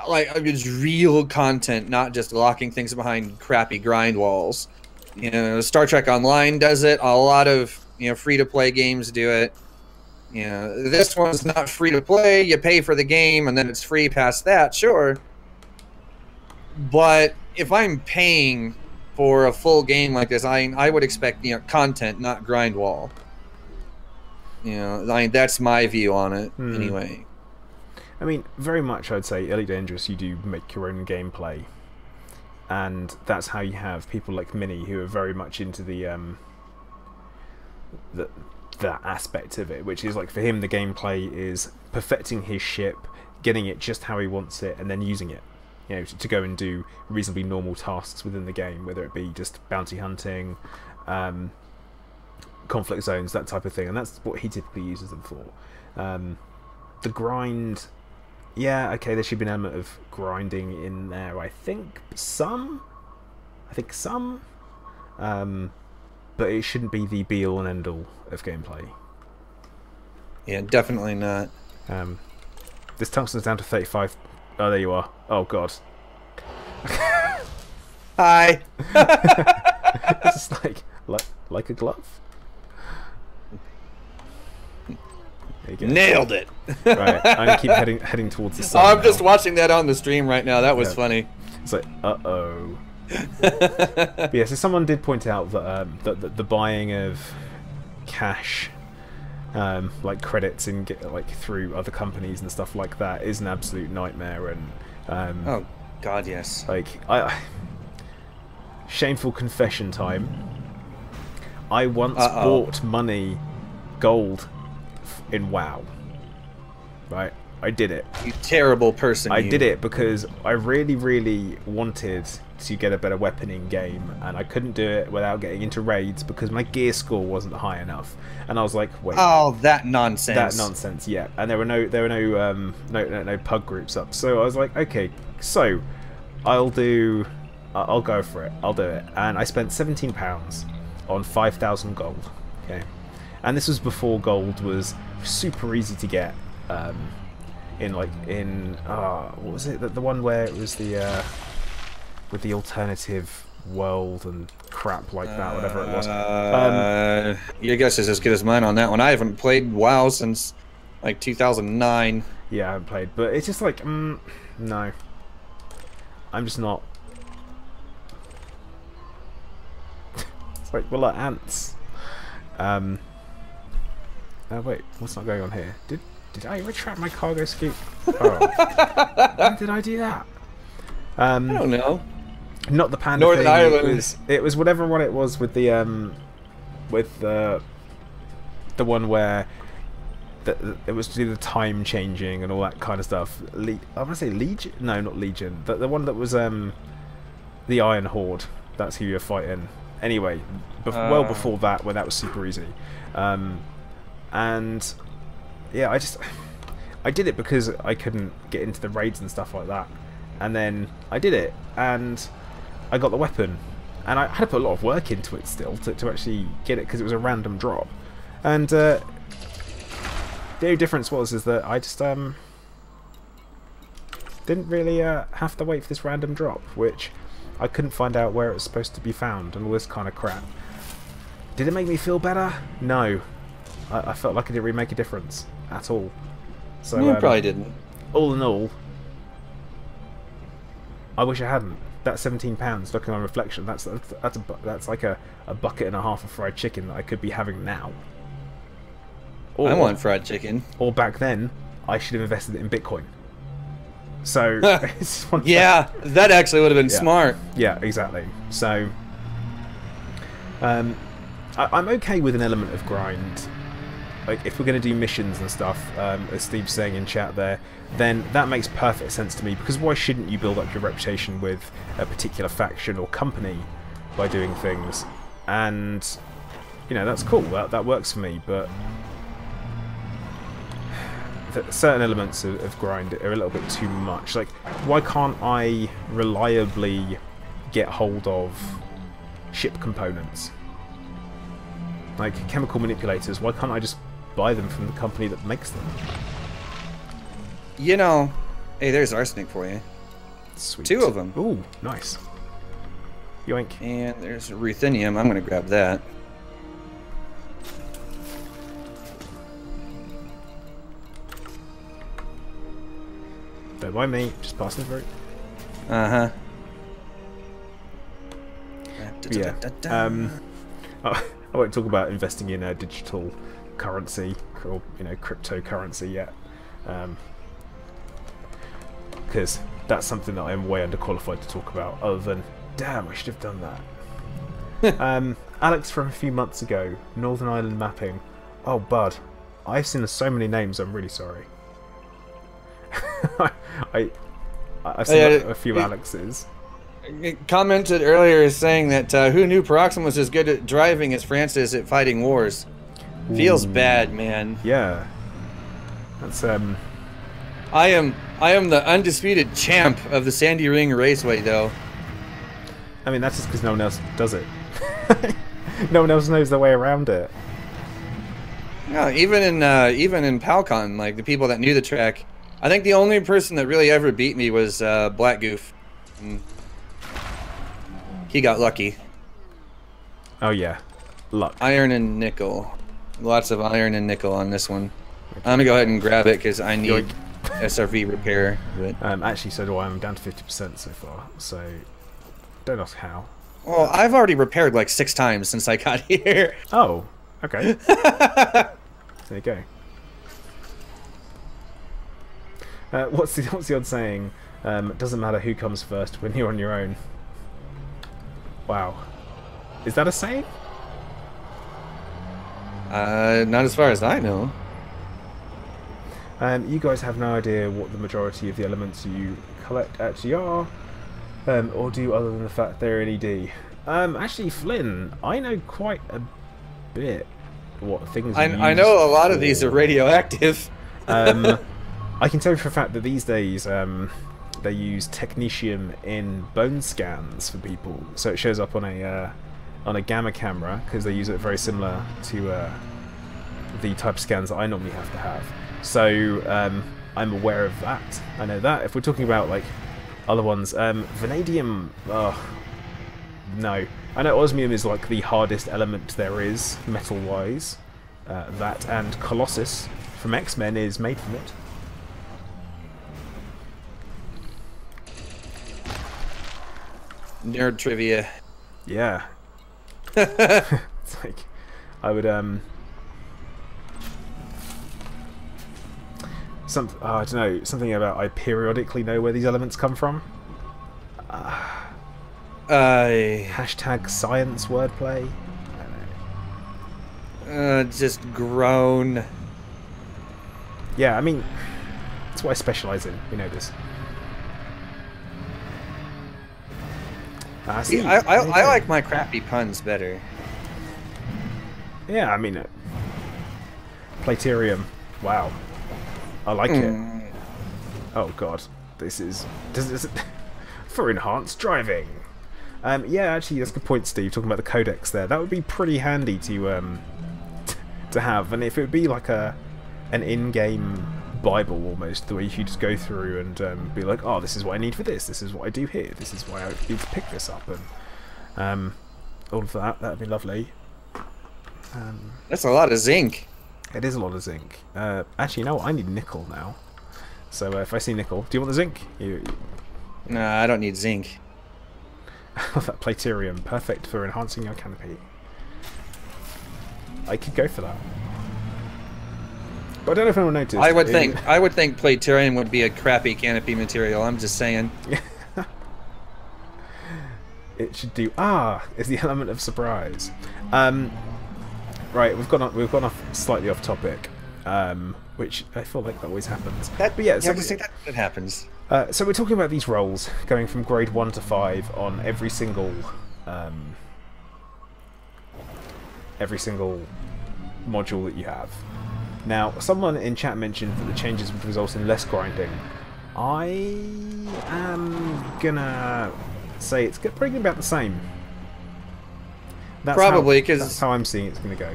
like it's real content, not just locking things behind crappy grind walls. You know, Star Trek Online does it. A lot of, you know, free-to-play games do it. You know, this one's not free to play. You pay for the game, and then it's free past that, sure. But if I'm paying for a full game like this, I would expect, you know, content, not grind wall. You know, I mean, that's my view on it, anyway. I mean, very much I'd say Elite Dangerous, you do make your own gameplay. and that's how you have people like Minnie who are very much into that aspect of it, which is like for him the gameplay is perfecting his ship, getting it just how he wants it, and then using it, you know, to go and do reasonably normal tasks within the game, whether it be just bounty hunting, conflict zones, that type of thing, and that's what he typically uses them for. The grind, yeah, okay, there should be an element of grinding in there, I think some, but it shouldn't be the be-all and end-all of gameplay. Yeah, definitely not. This tungsten's down to 35. Oh, there you are. Oh, God. Hi! It's just like a glove. There you go. Nailed it! Right, I'm going to keep heading towards the sun. I'm now. just watching that on the stream right now. That was funny. It's like, uh-oh. But yeah, so someone did point out that that the buying of cash, like credits and like through other companies and stuff like that, is an absolute nightmare. And oh God, yes. like shameful confession time. I once bought gold in WoW. Right, I did it. You terrible person. I did it because I really, really wanted to get a better weapon in game, and I couldn't do it without getting into raids because my gear score wasn't high enough. And I was like, wait. Oh, that nonsense. That nonsense, yeah. And there were no pug groups up. So I was like, okay, so I'll go for it. I'll do it. And I spent £17 on 5,000 gold. Okay, and this was before gold was super easy to get. What was it? The one where it was the with the alternative world and crap like that, whatever it was. Your guess is as good as mine on that one. I haven't played WoW since like 2009. Yeah, I haven't played, but it's just like, no, I'm just not. It's like, we're like ants. Oh wait, what's not going on here? Did I retract my cargo scoop? Oh. When did I do that? I don't know. Not the panda Northern thing. Ireland. It was whatever one it was with the one where it was to do the time changing and all that kind of stuff. I want to say Legion. No, not Legion. The one that was the Iron Horde. That's who you're fighting. Anyway, well before that, when that was super easy. And yeah, I did it because I couldn't get into the raids and stuff like that, and then I did it, and I got the weapon, and I had to put a lot of work into it still to actually get it because it was a random drop, and the only difference is that I just didn't really have to wait for this random drop, which I couldn't find out where it was supposed to be found and all this kind of crap. Did it make me feel better? No. I felt like it didn't really make a difference at all. So You probably didn't. All in all, I wish I hadn't. That £17, looking on reflection, that's like a bucket and a half of fried chicken that I could be having now. Or, I want fried chicken. Or back then, I should have invested it in Bitcoin. So it's one yeah, that actually would have been smart. Yeah, exactly. So I'm okay with an element of grind. Like, if we're going to do missions and stuff, as Steve's saying in chat there, then that makes perfect sense to me, because why shouldn't you build up your reputation with a particular faction or company by doing things? And, you know, that's cool, that works for me, but certain elements of grind are a little bit too much. Like, why can't I reliably get hold of ship components? Like, chemical manipulators, why can't I just buy them from the company that makes them? You know, hey, there's arsenic for you. Sweet. 2 of them. Ooh, nice. Yoink. And there's ruthenium. I'm going to grab that. Don't mind me, just passing through. Uh-huh. Yeah. I won't talk about investing in digital currency or cryptocurrency yet. because that's something that I am way underqualified to talk about, other than, damn, I should have done that. Alex from a few months ago, Northern Ireland mapping. Oh, bud, I've seen so many names, I'm really sorry. I've seen a few Alexes. Commented earlier saying that who knew Paroxysm was as good at driving as Francis at fighting wars. Feels bad, man. Yeah. That's I am the undisputed champ of the Sandy Ring Raceway, though. I mean, that's just because no one else does it. No one else knows their way around it. No, even in Palcon, like the people that knew the track, I think the only person that really ever beat me was Black Goof. He got lucky. Oh yeah, luck. Iron and nickel. Lots of iron and nickel on this one. I'm gonna go ahead and grab it because I need SRV repair. But actually, so do I. I'm down to 50% so far. So don't ask how. Well, I've already repaired like 6 times since I got here. Oh, okay. There you go. What's the odd saying? It doesn't matter who comes first when you're on your own. Wow. Is that a saying? Not as far as I know. You guys have no idea what the majority of the elements you collect actually are, or do, other than the fact they're LED. Actually, Flynn, I know quite a bit what things are used I know a lot for. of these are radioactive. I can tell you for a fact that these days they use technetium in bone scans for people, so it shows up on a gamma camera because they use it very similar to the type of scans that I normally have to have. So I'm aware of that. I know that. If we're talking about like other ones, vanadium, no. I know osmium is like the hardest element there is metal-wise. That and Colossus from X-Men is made from it. Nerd trivia. Yeah. It's like, I would I don't know, something about I periodically know where these elements come from. Hashtag science wordplay. I don't know. Just groan. Yeah, I mean, that's what I specialise in. We know this. See, I like my crappy puns better. Yeah, I mean, Platerium. Wow, I like it. Oh god, this is for enhanced driving. Yeah, actually, that's a good point, Steve. Talking about the codex there, that would be pretty handy to have. And if it would be like an in-game Bible almost, the way you could just go through and be like, oh, this is what I need for this. This is what I do here. This is why I need to pick this up, and all of that. That'd be lovely. That's a lot of zinc. It is a lot of zinc. Actually, you know what? I need nickel now. So if I see nickel, do you want the zinc? Nah, I don't need zinc. That Platerium, perfect for enhancing your canopy. I could go for that. But I don't know if anyone noticed. I would think Platerium would be a crappy canopy material. I'm just saying. It should do. Is the element of surprise. Right, we've gone off slightly off topic, which I feel like that always happens. But yeah, so that happens. So we're talking about these roles going from grade 1 to 5 on every single module that you have. Now, someone in chat mentioned that the changes would result in less grinding. I am gonna say it's probably about the same. Probably, because that's how I'm seeing it's gonna go.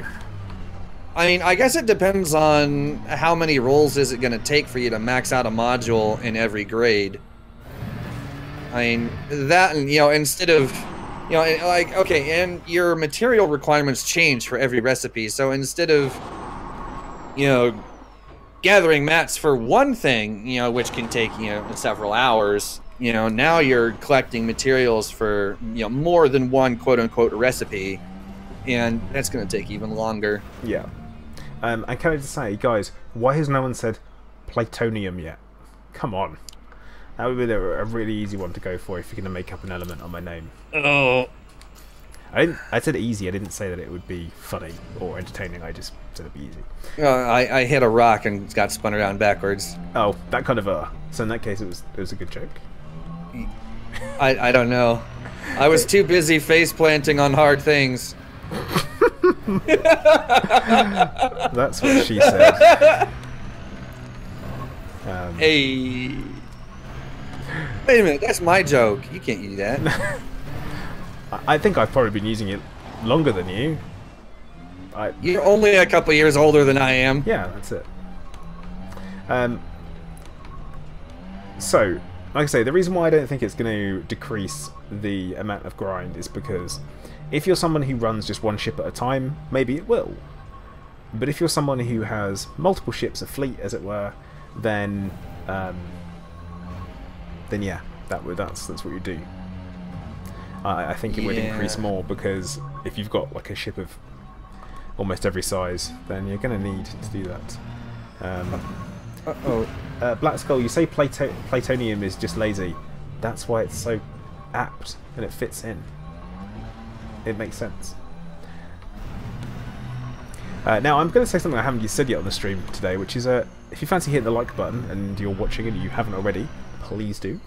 I mean, I guess it depends on how many rolls is it gonna take for you to max out a module in every grade. I mean, that, you know, instead of, you know, like, okay, and your material requirements change for every recipe, so instead of, you know, gathering mats for one thing, you know, which can take, you know, several hours, you know, now you're collecting materials for, you know, more than one quote-unquote recipe, and that's going to take even longer. Yeah. And can I just say, guys, why has no one said Platonium yet? Come on. That would be a really easy one to go for if you're going to make up an element on my name. Oh. I said easy. I didn't say that it would be funny or entertaining. I just said it'd be easy. I hit a rock and got spun around backwards. Oh, that kind of So in that case, it was a good joke. I don't know. I was too busy face planting on hard things. That's what she said. Hey. Wait a minute, that's my joke. You can't use that. I think I've probably been using it longer than you. You're only a couple years older than I am. Yeah, that's it. So, like I say, the reason why I don't think it's going to decrease the amount of grind is because if you're someone who runs just one ship at a time, maybe it will. But if you're someone who has multiple ships, a fleet, as it were, then yeah, that's what you do. I think it would increase more because if you've got like a ship of almost every size, then you're going to need to do that. Black Skull, you say Platonium is just lazy. That's why it's so apt and it fits in. It makes sense. Now I'm going to say something I haven't said yet on the stream today, which is if you fancy hitting the like button and you're watching and you haven't already, please do.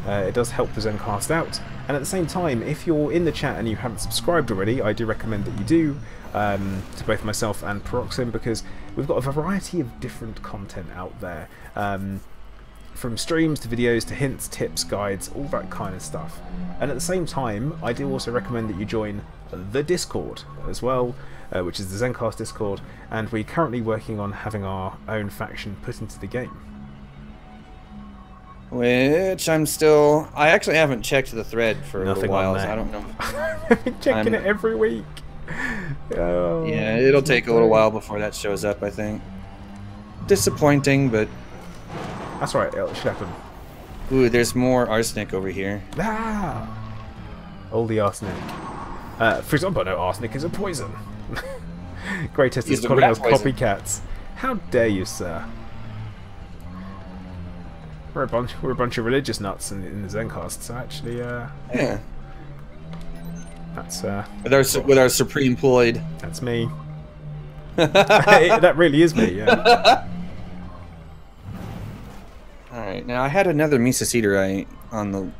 It does help the Zencast out, and at the same time, if you're in the chat and you haven't subscribed already, I do recommend that you do, to both myself and Peroxim, because we've got a variety of different content out there, from streams to videos to hints, tips, guides, all that kind of stuff. And at the same time, I do also recommend that you join the Discord as well, which is the Zencast Discord, and we're currently working on having our own faction put into the game. Which I actually haven't checked the thread for a little while, so I don't know. I've been checking it every week. Oh, yeah, it'll take a little while before that shows up, I think. Disappointing, but... That's right, it should happen. Ooh, there's more arsenic over here. Ah! All the arsenic. For example, no, arsenic is a poison. Greatest is calling us copycats. How dare you, sir? We're a bunch of religious nuts in the Zencast, so actually, yeah, that's with our supreme Ploid. That's me. That really is me. Yeah. All right, now I had another mesosederite on the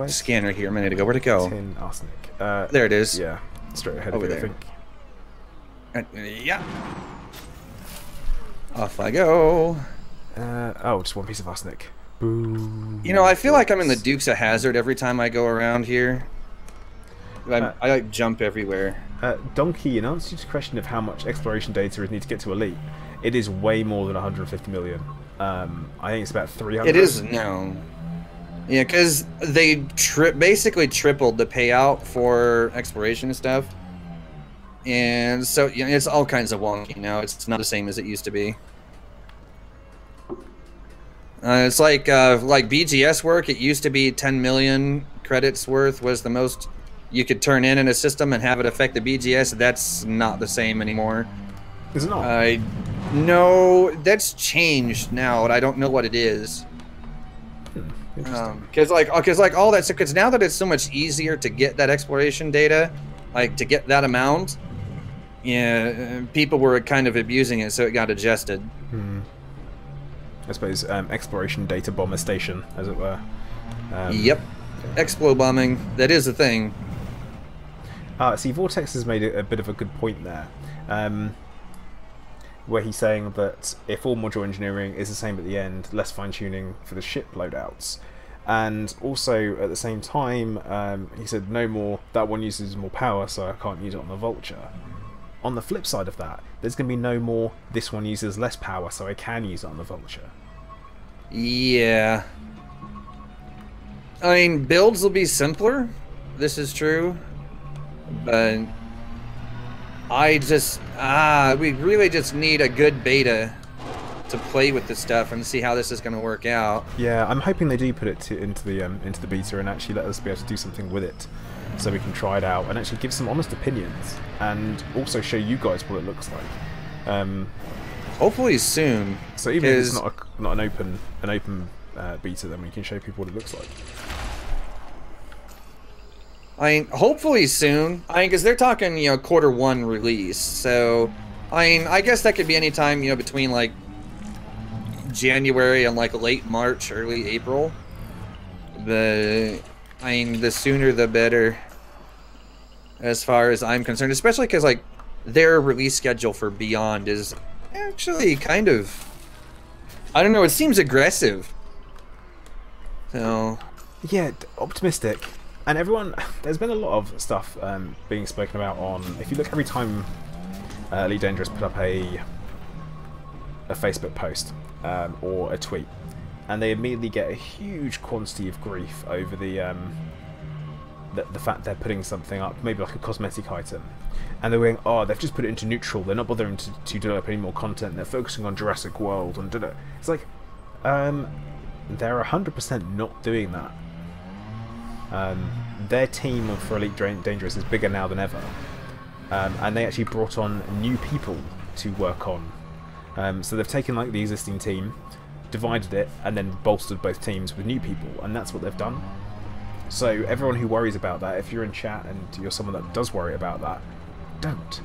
scanner here a minute ago. Where'd it go? Tin arsenic. There it is. Yeah, straight ahead over of it, there. I think. Yeah. Off I go. Oh, just one piece of arsenic. Boo. You know, I feel like I'm in the Dukes of Hazzard every time I go around here. I like jump everywhere. Donkey, in answer to the question of how much exploration data is needed to get to Elite, it is way more than 150 million. I think it's about 300. It is now. Yeah, because they basically tripled the payout for exploration and stuff. And so, you know, it's all kinds of wonky now. It's not the same as it used to be. It's like BGS work. It used to be 10 million credits worth was the most you could turn in a system and have it affect the BGS. That's not the same anymore. Is it not? No, that's changed now, and I don't know what it is. Because like all that stuff. Because now that it's so much easier to get that exploration data, like to get that amount, yeah, people were kind of abusing it, so it got adjusted. I suppose exploration data bomber station, as it were. Yep, explo bombing. That is a thing. See, Vortex has made a bit of a good point there, where he's saying that if all module engineering is the same at the end, less fine-tuning for the ship loadouts. And also, at the same time, he said no more, that one uses more power, so I can't use it on the Vulture. On the flip side of that, there's going to be no more, this one uses less power, so I can use it on the Vulture. Yeah. I mean, builds will be simpler, this is true, but we really just need a good beta to play with this stuff and see how this is going to work out. Yeah, I'm hoping they do put it into the beta and actually let us be able to do something with it, so we can try it out and actually give some honest opinions and also show you guys what it looks like. Hopefully soon. So even if it's not an open beta, then we can show people what it looks like. I mean, hopefully soon. I mean, because they're talking, you know, Q1 release. So, I mean, I guess that could be any time, you know, between like January and like late March, early April. I mean, the sooner the better, as far as I'm concerned. Especially because like their release schedule for Beyond is actually kind of, I don't know, it seems aggressive. So yeah, optimistic. And everyone, there's been a lot of stuff being spoken about on. If you look every time Elite Dangerous put up a Facebook post or a tweet, and they immediately get a huge quantity of grief over the fact they're putting something up, maybe like a cosmetic item, and they're going, oh, they've just put it into neutral. They're not bothering to develop any more content. They're focusing on Jurassic World and it's like they're 100% not doing that. Their team for Elite Dangerous is bigger now than ever, and they actually brought on new people to work on. So they've taken like the existing team, divided it, and then bolstered both teams with new people, and that's what they've done. So everyone who worries about that, if you're in chat and you're someone that does worry about that, don't.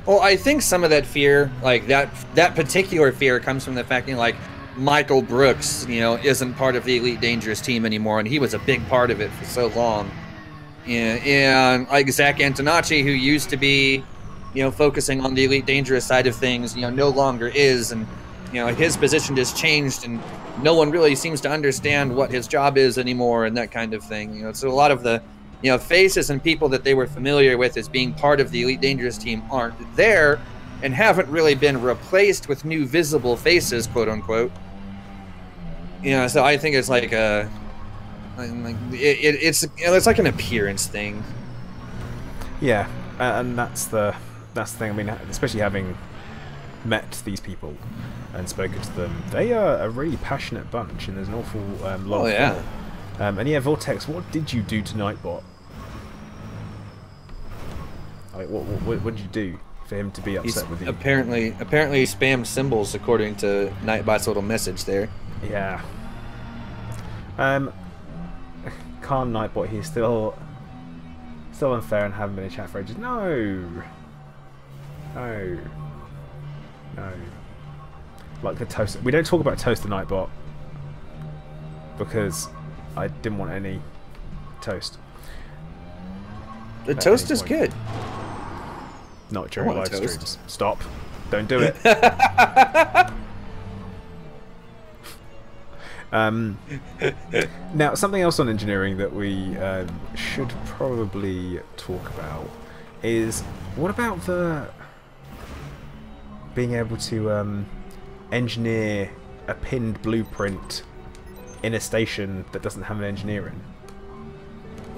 well, I think some of that fear, like that particular fear, comes from the fact that like Michael Brooks, you know, isn't part of the Elite Dangerous team anymore, and he was a big part of it for so long. And like Zach Antonacci, who used to be, you know, focusing on the Elite Dangerous side of things, you know, no longer is, and you know, his position has changed, and no one really seems to understand what his job is anymore, and that kind of thing. You know, so a lot of the, you know, faces and people that they were familiar with as being part of the Elite Dangerous team aren't there, and haven't really been replaced with new visible faces, quote unquote. You know, so I think it's like it's like an appearance thing. Yeah, and that's the thing. I mean, especially having met these people and spoken to them, they are a really passionate bunch, and there's an awful lot. Oh yeah. And yeah, Vortex, what did you do to Nightbot? Like, what did you do for him to be upset with you? Apparently spammed symbols, according to Nightbot's little message there. Yeah. Calm Nightbot, he's still unfair and haven't been in chat for ages. No. Like the toast. We don't talk about Toaster Nightbot because I didn't want any toast. The toast is good. Not during live streams. Stop. Don't do it. Now, something else on engineering that we should probably talk about is, what about the being able to engineer a pinned blueprint in a station that doesn't have an engineer in?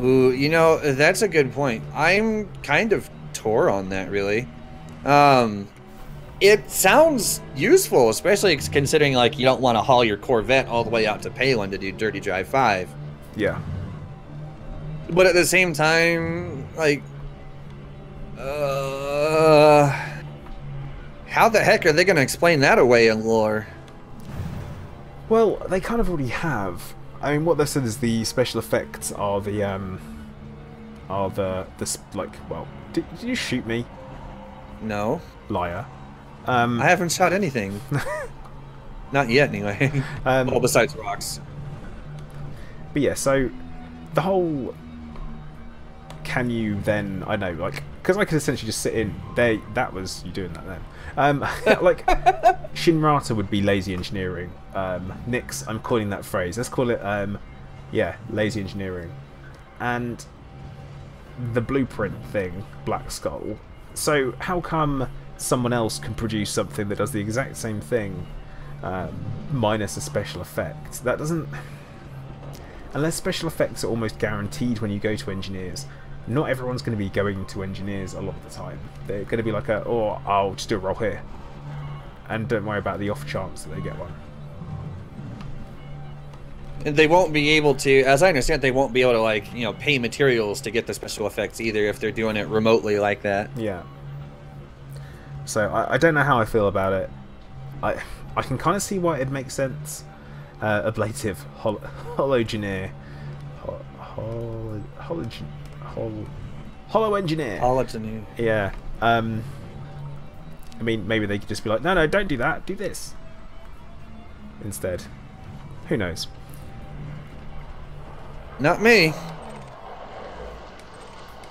Ooh, you know, that's a good point. I'm kind of tore on that, really. It sounds useful, especially considering like you don't want to haul your Corvette all the way out to Palin to do Dirty Drive 5. Yeah. But at the same time, like, how the heck are they going to explain that away in lore? Well, they kind of already have. I mean, what they said is the special effects are the like, well, did you shoot me? No. Liar. I haven't shot anything. Not yet, anyway. Well, besides rocks. But yeah, so the whole, can you then, I know, like, because I could essentially just sit in there. That was you doing that then. Like, Shinrata would be lazy engineering. Nix, I'm calling that phrase. Let's call it, yeah, lazy engineering. And the blueprint thing, Black Skull. So how come someone else can produce something that does the exact same thing, minus a special effect? That doesn't... Unless special effects are almost guaranteed when you go to engineers, not everyone's going to be going to engineers a lot of the time. They're going to be like, oh, I'll just do a roll here. And don't worry about the off chance that they get one. And they won't be able to, as I understand, they won't be able to, like, you know, pay materials to get the special effects either if they're doing it remotely like that. Yeah. So I don't know how I feel about it. I can kind of see why it makes sense, ablative hologeneer. Hollow engineer. Hologeneer. Yeah. I mean, maybe they could just be like, no, don't do that. Do this instead. Who knows? Not me.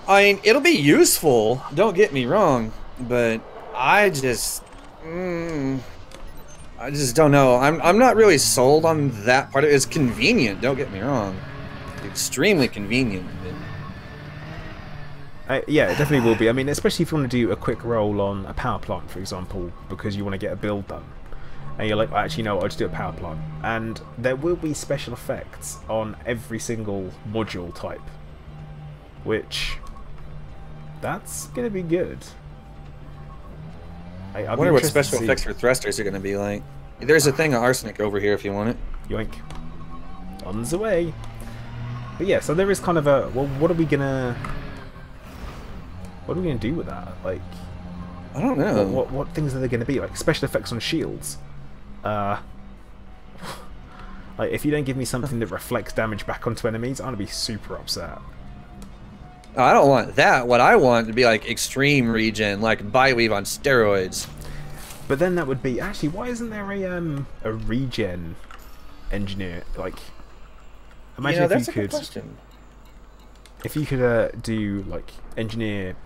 I mean, it'll be useful. Don't get me wrong, but I just don't know. I'm not really sold on that part of it. It's convenient. Don't get me wrong. Extremely convenient. Yeah, it definitely will be. I mean, especially if you want to do a quick roll on a power plant, for example, because you want to get a build done. And you're like, actually, no, I'll just do a power plant. And there will be special effects on every single module type. Which, that's going to be good. I wonder what special effects for thrusters are going to be like. There's a thing of arsenic over here if you want it. Yoink. On the way. But yeah, so there is kind of a, well, what are we going to do with that? Like, I don't know. What things are there going to be? Like special effects on shields. Like if you don't give me something that reflects damage back onto enemies, I'm gonna be super upset. Oh, I don't want that. What I want to be like extreme regen, like Bioweave on steroids. But then that would be actually. Why isn't there a regen engineer? Like, imagine that's if you a good could. Question. If you could do like engineer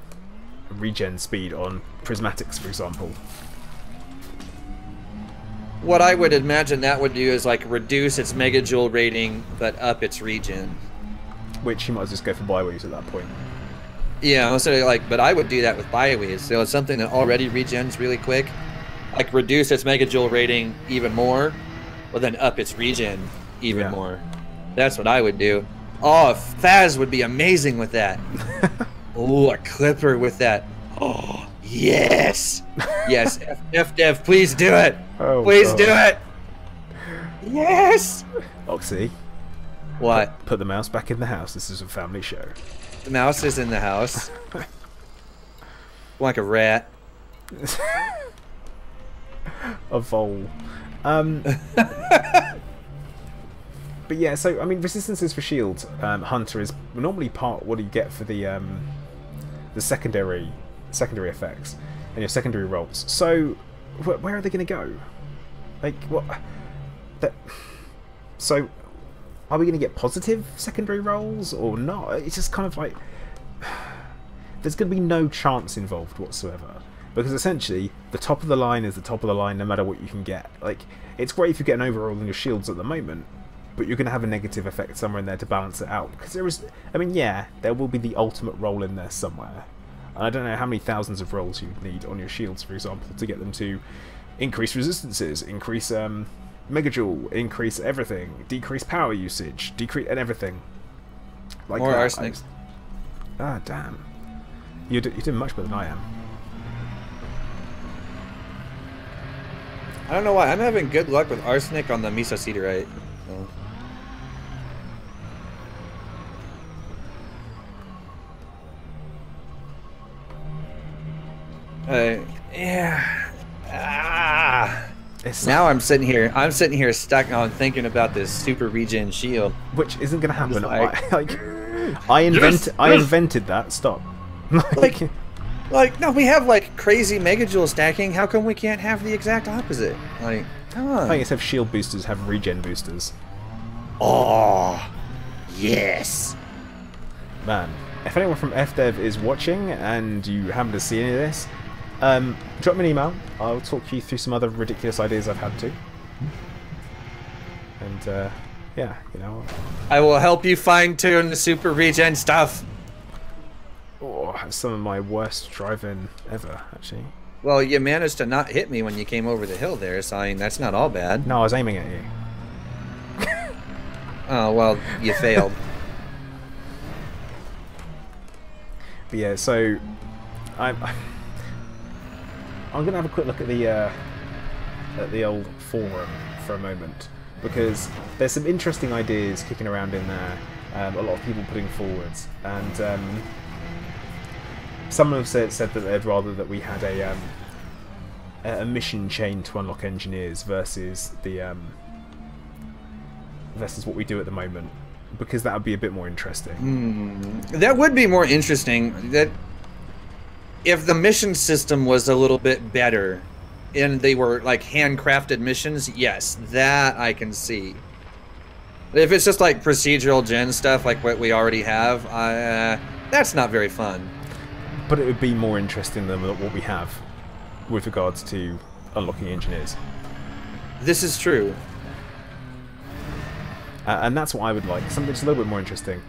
regen speed on prismatics, for example. What I would imagine that would do is like reduce its megajoule rating, but up its regen. Which you might as well just go for Bioweaves at that point. Yeah, so like, but I would do that with Bioweaves. So it's something that already regens really quick, like reduce its megajoule rating even more, but then up its regen even more. That's what I would do. Oh, Faz would be amazing with that. Oh, a Clipper with that. Oh, yes. Yes, FDev, please do it. Oh, please God. do it. Yes. Oxy. What? Put the mouse back in the house. This is a family show. The mouse is in the house. Like a rat. A vole. But yeah, so I mean, resistances for shield hunter is normally part what you get for the secondary effects and your secondary rolls. So where are they going to go? Like what? So are we going to get positive secondary rolls or not? It's just kind of like there's going to be no chance involved whatsoever. Because essentially, the top of the line is the top of the line no matter what you can get. Like, it's great if you get an overroll on your shields at the moment, but you're going to have a negative effect somewhere in there to balance it out. Because there is, I mean, yeah, there will be the ultimate roll in there somewhere. And I don't know how many thousands of rolls you'd need on your shields, for example, to get them to increase resistances, increase megajoule, increase everything, decrease power usage, decrease and everything. Like more arsenic. Ah, damn. You're doing much better than I am. I don't know why. I'm having good luck with arsenic on the mesosiderite. Yeah. Now I'm sitting here stuck on thinking about this super regen shield, which isn't going to happen. Like, I invented that. Stop. Like, no, we have like crazy megajoule stacking. How come we can't have the exact opposite? Like, come on. I think instead of shield boosters, have regen boosters. Oh, yes. Man, if anyone from FDev is watching and you happen to see any of this, drop me an email. I'll talk you through some other ridiculous ideas I've had too. And yeah, you know. I will help you fine-tune the super regen stuff. Oh, that's some of my worst driving ever, actually. Well, you managed to not hit me when you came over the hill there, so I mean, that's not all bad. No, I was aiming at you. Oh, well, you failed. But yeah, so I'm gonna have a quick look at the old forum for a moment, because there's some interesting ideas kicking around in there. A lot of people putting forwards, and some have said that they'd rather that we had a mission chain to unlock engineers versus the versus what we do at the moment, because that would be a bit more interesting. That would be more interesting. That if the mission system was a little bit better, and they were like handcrafted missions, yes, that I can see. If it's just like procedural gen stuff like what we already have, that's not very fun. But it would be more interesting than what we have with regards to unlocking engineers. This is true. And that's what I would like. Something just a little bit more interesting.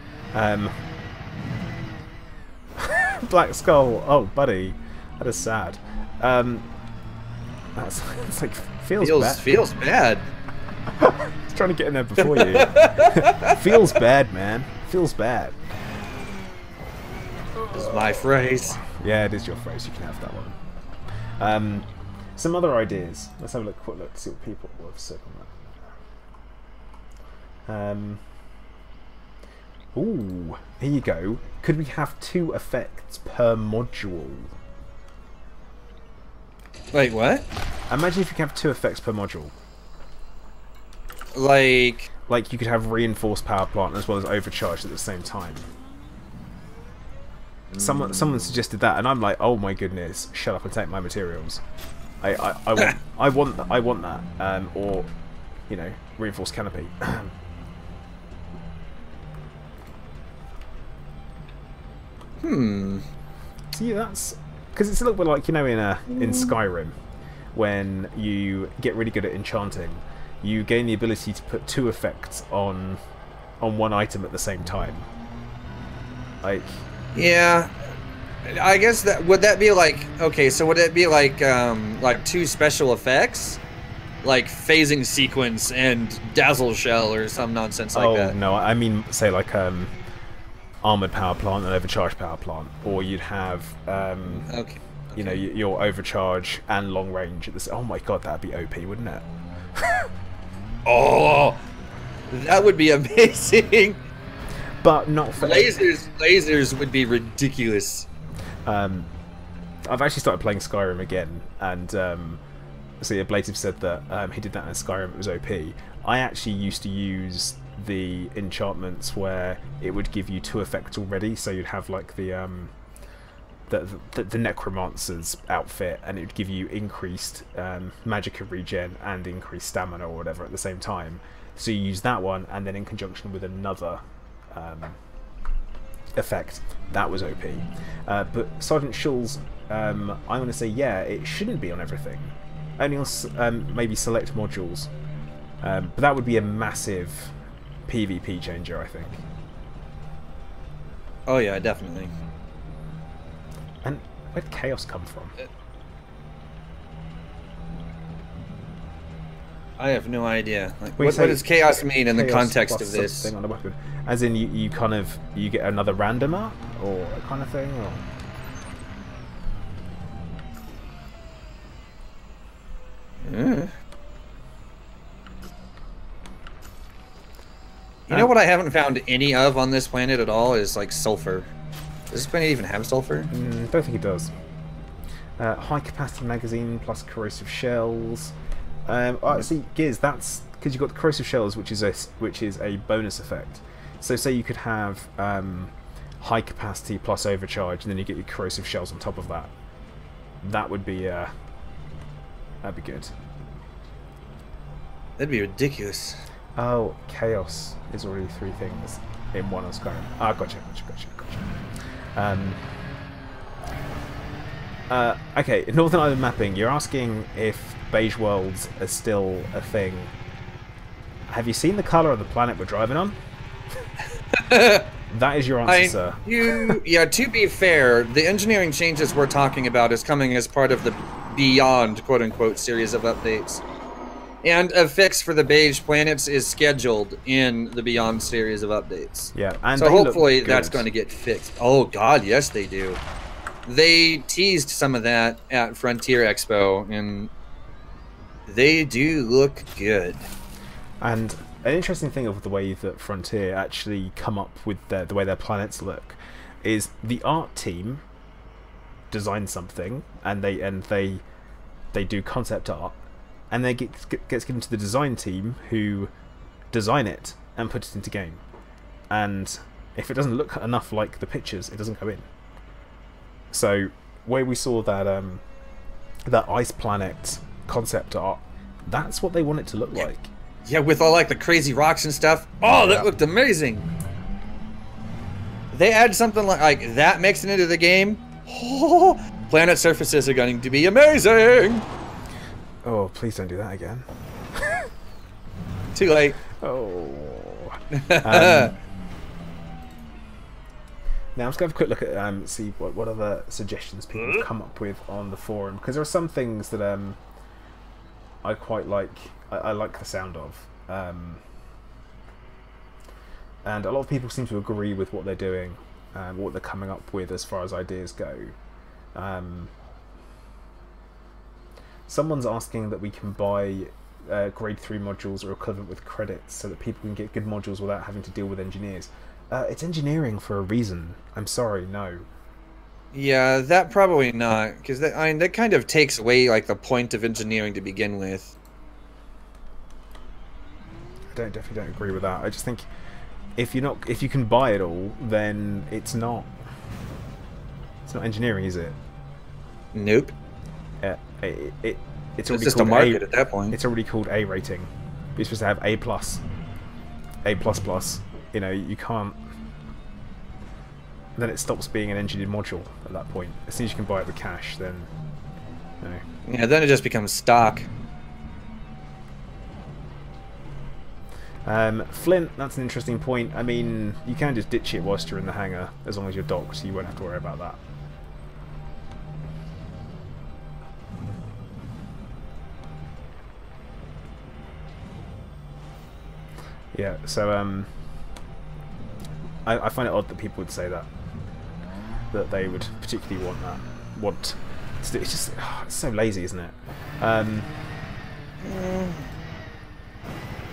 Black Skull. Oh, buddy. That is sad. It's like, feels bad. Feels bad. He's trying to get in there before you. Feels bad, man. Feels bad. This is my phrase. Yeah, it is your phrase. You can have that one. Some other ideas. Let's have a quick look to see what people have said on that. Ooh, here you go. Could we have 2 effects per module? Wait, what? Imagine if you could have 2 effects per module. Like you could have reinforced power plant as well as overcharged at the same time. Someone suggested that, and I'm like, oh my goodness, shut up and take my materials. I want that. Or, you know, reinforced canopy. See, that's because it's a little bit like, you know, in Skyrim, when you get really good at enchanting, you gain the ability to put 2 effects on one item at the same time. Like, yeah, I guess would that be like, okay, so would it be like 2 special effects, like phasing sequence and dazzle shell or some nonsense like that? Oh no, I mean, say like armored power plant and overcharged power plant, or you'd have okay. You know, your overcharge and long range at the oh my god, that'd be OP, wouldn't it? Oh, that would be amazing. But not for lasers would be ridiculous. I've actually started playing Skyrim again, and so Ablative said that he did that in Skyrim, it was OP. I actually used to use the enchantments where it would give you 2 effects already, so you'd have like the necromancer's outfit, and it would give you increased magicka regen and increased stamina or whatever at the same time. So you use that one, and then in conjunction with another effect, that was OP. But Sergeant Schulz, I'm going to say, yeah, it shouldn't be on everything, only on maybe select modules. But that would be a massive PvP changer, I think. Oh yeah, definitely. And where'd chaos come from? I have no idea. Like, what does chaos mean in the context of this? On the weapon? As in, you get another randomer, or that kind of thing, or? You know what I haven't found any of on this planet at all is like sulfur. Does this planet even have sulfur? Don't think it does. High capacity magazine plus corrosive shells. See, Giz, that's because you've got the corrosive shells, which is a bonus effect. So say you could have high capacity plus overcharge, and then you get your corrosive shells on top of that. That would be that'd be good. That'd be ridiculous. Oh, chaos is already 3 things in one on Skyrim. Ah, gotcha. Okay, Northern Island mapping. You're asking if beige worlds are still a thing. Have you seen the colour of the planet we're driving on? That is your answer, sir. Yeah, to be fair, the engineering changes we're talking about is coming as part of the Beyond, quote-unquote, series of updates. And a fix for the beige planets is scheduled in the Beyond series of updates. Yeah, and so hopefully that's going to get fixed. Oh god, yes they do. They teased some of that at Frontier Expo, and they do look good. And an interesting thing of the way that Frontier actually come up with the way their planets look is the art team design something, and they do concept art, and they gets given to the design team, who design it and put it into game. And if it doesn't look enough like the pictures, it doesn't go in. So where we saw that that ice planet concept art, that's what they want it to look like. Yeah, with all like the crazy rocks and stuff. Oh, that looked amazing. They add something like that, makes it into the game. Oh, planet surfaces are going to be amazing. Oh, please don't do that again. Too late. Oh. Now I'm just going to have a quick look at see what other suggestions people have come up with on the forum, because there are some things that I quite like. I like the sound of, and a lot of people seem to agree with what they're doing, what they're coming up with as far as ideas go. Someone's asking that we can buy grade 3 modules or equivalent with credits so that people can get good modules without having to deal with engineers. It's engineering for a reason. I'm sorry, no. Yeah, that probably not, because that kind of takes away like the point of engineering to begin with. I definitely don't agree with that. I just think if you can buy it all, then it's not engineering, is it? Nope. It's already just called a market at that point. It's already called A rating. You're supposed to have A+, A++. You know, you can't. Then it stops being an engineered module at that point. As soon as you can buy it with cash, then no. Yeah, then it just becomes stock. Flint, that's an interesting point. I mean, you can just ditch it whilst you're in the hangar, as long as you're docked, so you won't have to worry about that. Yeah, so I find it odd that people would say that they would particularly want that. It's just it's so lazy, isn't it?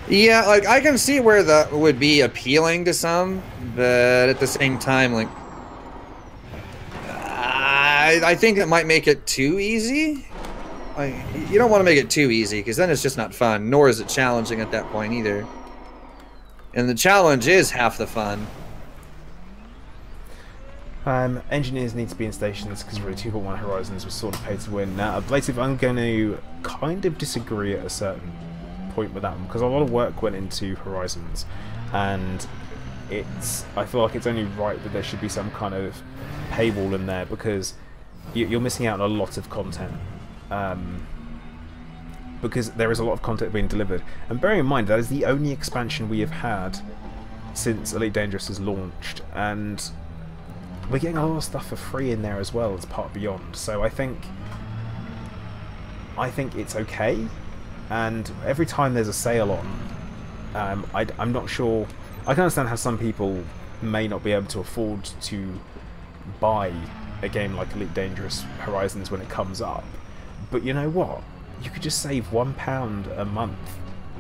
Yeah, like I can see where that would be appealing to some, but at the same time, like I think it might make it too easy. Like, you don't want to make it too easy, because then it's just not fun, nor is it challenging at that point either. And the challenge is half the fun. Engineers need to be in stations because really 2.1 Horizons was sort of pay to win. Now, Ablative, I'm going to kind of disagree at a certain point with that one, because a lot of work went into Horizons, and I feel like it's only right that there should be some kind of paywall in there, because you're missing out on a lot of content. Because there is a lot of content being delivered. And bearing in mind, that is the only expansion we have had since Elite Dangerous has launched, and we're getting a lot of stuff for free in there as well as part of Beyond. So I think it's okay, and every time there's a sale on, I'm not sure. I can understand how some people may not be able to afford to buy a game like Elite Dangerous Horizons when it comes up, but you know what? You could just save £1 a month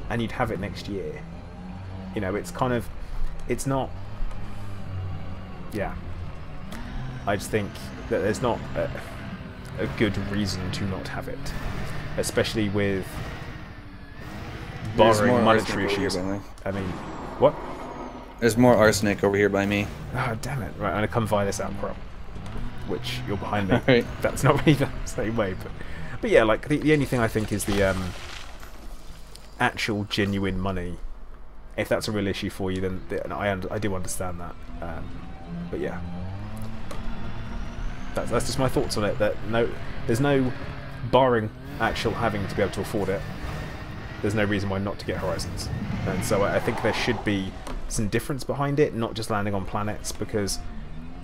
and you'd have it next year. You know, it's kind of, it's not, yeah. I just think that there's not a good reason to not have it, especially with barring monetary issues. I mean, what? There's more arsenic over here by me. Oh, damn it. Right, I'm going to come via this outcrop, which you're behind me. Right. That's not really the same way, but yeah, like the only thing I think is the actual genuine money. If that's a real issue for you, then I do understand that. But yeah, that's just my thoughts on it. That there's no, barring actual having to be able to afford it, there's no reason why not to get Horizons. And so I think there should be some difference behind it, not just landing on planets, because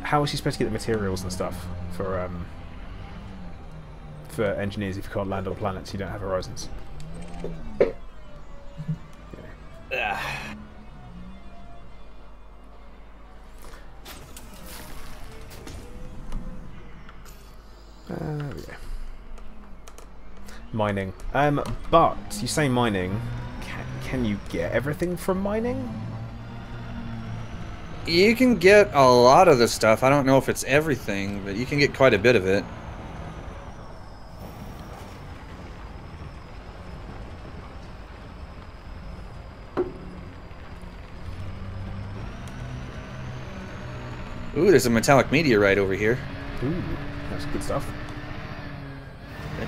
how is she supposed to get the materials and stuff for engineers if you can't land on planets you don't have Horizons? Yeah. There we go. Mining. But you say mining. Can you get everything from mining? You can get a lot of the stuff. I don't know if it's everything, but you can get quite a bit of it. Ooh, there's a metallic meteorite over here. Ooh, that's good stuff.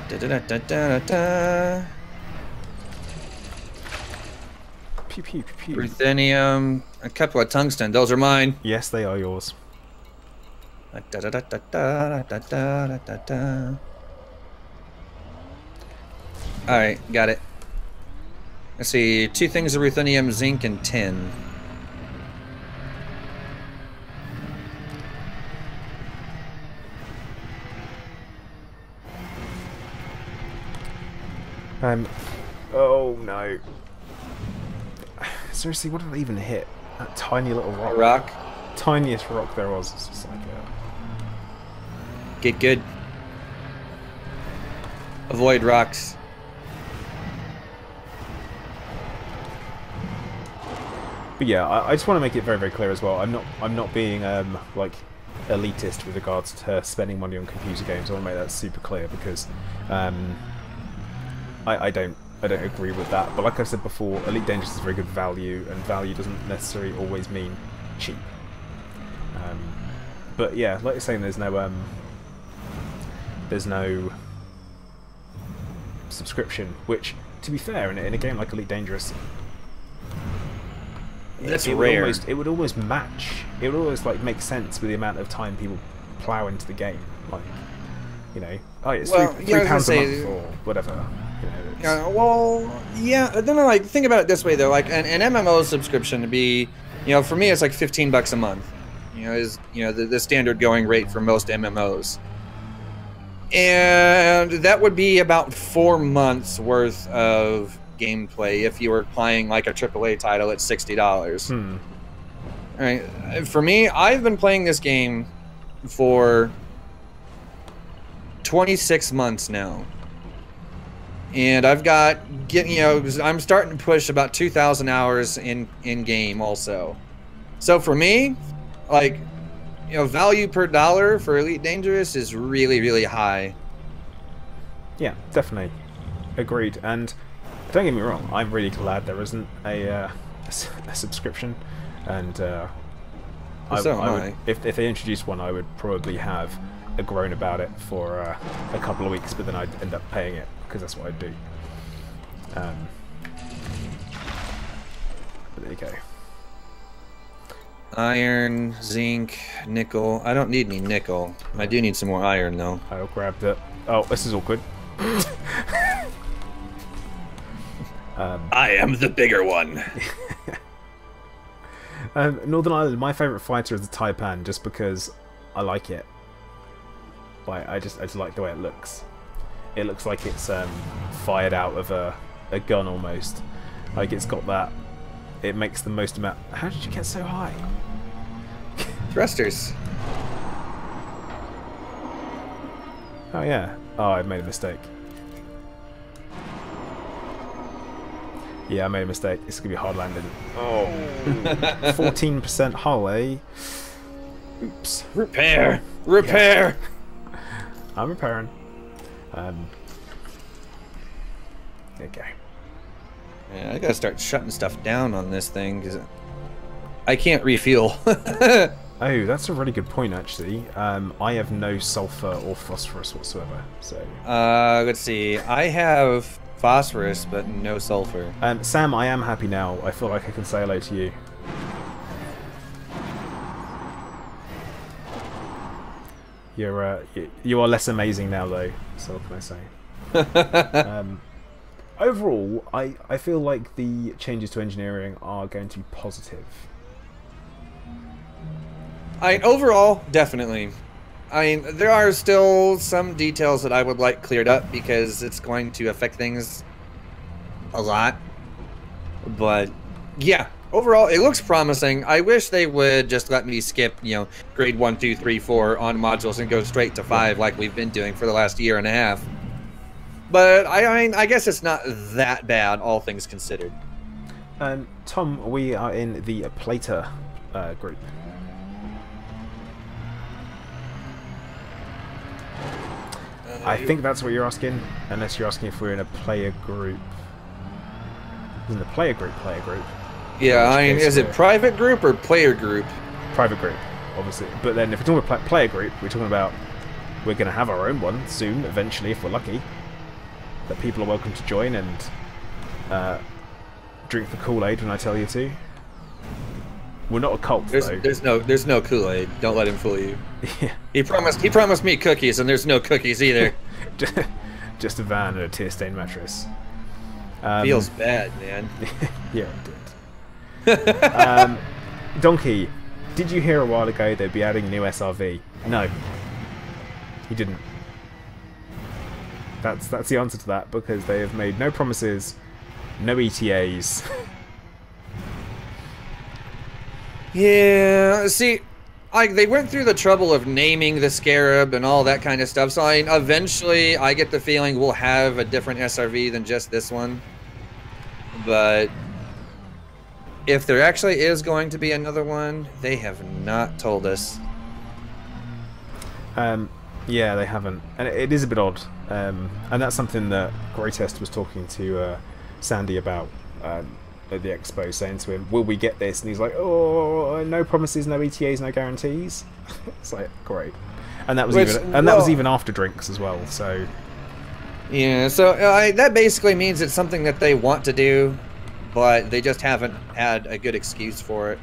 Da, da, da, da, da, da, da. Pew, pew, pew, pew. Ruthenium, a couple of tungsten. Those are mine. Yes, they are yours. Da, da, da, da, da, da, da, da, da. Alright, got it. Let's see, 2 things of ruthenium, zinc, and tin. Oh no. Seriously, what did I even hit? That tiny little rock. Rock. Tiniest rock there was. It's just like Get good. Avoid rocks. But yeah, I just want to make it very, very clear as well. I'm not being like elitist with regards to spending money on computer games. I want to make that super clear because I don't agree with that. But like I said before, Elite Dangerous is very good value, and value doesn't necessarily always mean cheap. But yeah, like you're saying, there's no subscription. Which, to be fair, in a game like Elite Dangerous, that's rare. It would almost match. It would always like make sense with the amount of time people plow into the game. Like, you know, oh, it's £3 a month or whatever. You know, well, yeah. Then like think about it this way though. Like an MMO subscription to be, you know, for me it's like $15 a month. You know, is the standard going rate for most MMOs. And that would be about 4 months worth of gameplay if you were playing like a AAA title at $60. All right, for me, I've been playing this game for 26 months now, and I've got I'm starting to push about 2,000 hours in game also. So for me, like, value per dollar for Elite Dangerous is really, really high. Yeah, definitely, agreed. And don't get me wrong, I'm really glad there isn't a subscription, and if they introduced one, I would probably have groan about it for a couple of weeks, but then I'd end up paying it because that's what I'd do. But there you go. Iron, zinc, nickel. I don't need any nickel. I do need some more iron though. I'll grab that. Oh, this is awkward. I am the bigger one. Northern Ireland, my favourite fighter is the Taipan, just because I like it. Like, I just like the way it looks. It looks like it's fired out of a gun almost. Like, it's got that. It makes the most amount. How did you get so high? Thrusters. Oh yeah. Oh, I made a mistake. Yeah, I made a mistake. It's gonna be hard landing. Oh, 14% hull, eh? Oops. Repair. Repair. Yeah. I'm repairing. Okay. Yeah, I gotta start shutting stuff down on this thing because I can't refuel. Oh, that's a really good point, actually. I have no sulfur or phosphorus whatsoever. So. Let's see. I have phosphorus, but no sulfur. Sam, I am happy now. I feel like I can say hello to you. You are less amazing now, though. So what can I say? Overall, I feel like the changes to engineering are going to be positive. Overall, definitely. I mean, there are still some details that I would like cleared up because it's going to affect things a lot. But yeah, overall, it looks promising. I wish they would just let me skip, grade 1, 2, 3, 4 on modules and go straight to 5 like we've been doing for the last year and a half. But I mean, I guess it's not that bad, all things considered. Tom, we are in the Plater group. I think that's what you're asking, unless you're asking if we're in a player group. In the player group. Yeah, I mean, is it private group or player group? Private group, obviously. But then if we're talking about player group, we're talking about we're going to have our own one soon, eventually, if we're lucky. That people are welcome to join and drink the Kool-Aid when I tell you to. We're not a cult, though. There's no Kool-Aid. Don't let him fool you. Yeah. He promised me cookies, and there's no cookies either. Just a van and a tear-stained mattress. Feels bad, man. Yeah, it did. Donkey, did you hear a while ago they'd be adding new SRV? No, he didn't. That's the answer to that, because they have made no promises, no ETAs. Yeah, see, they went through the trouble of naming the Scarab and all that kind of stuff, so eventually I get the feeling we'll have a different SRV than just this one. But if there actually is going to be another one, they have not told us. Yeah, they haven't, and it is a bit odd. And that's something that Greatest was talking to Sandy about at the expo, saying to him, will we get this? And he's like, oh, no promises, no ETAs, no guarantees. It's like, great. And that was that was even after drinks as well, so yeah, so that basically means it's something that they want to do, but they just haven't had a good excuse for it.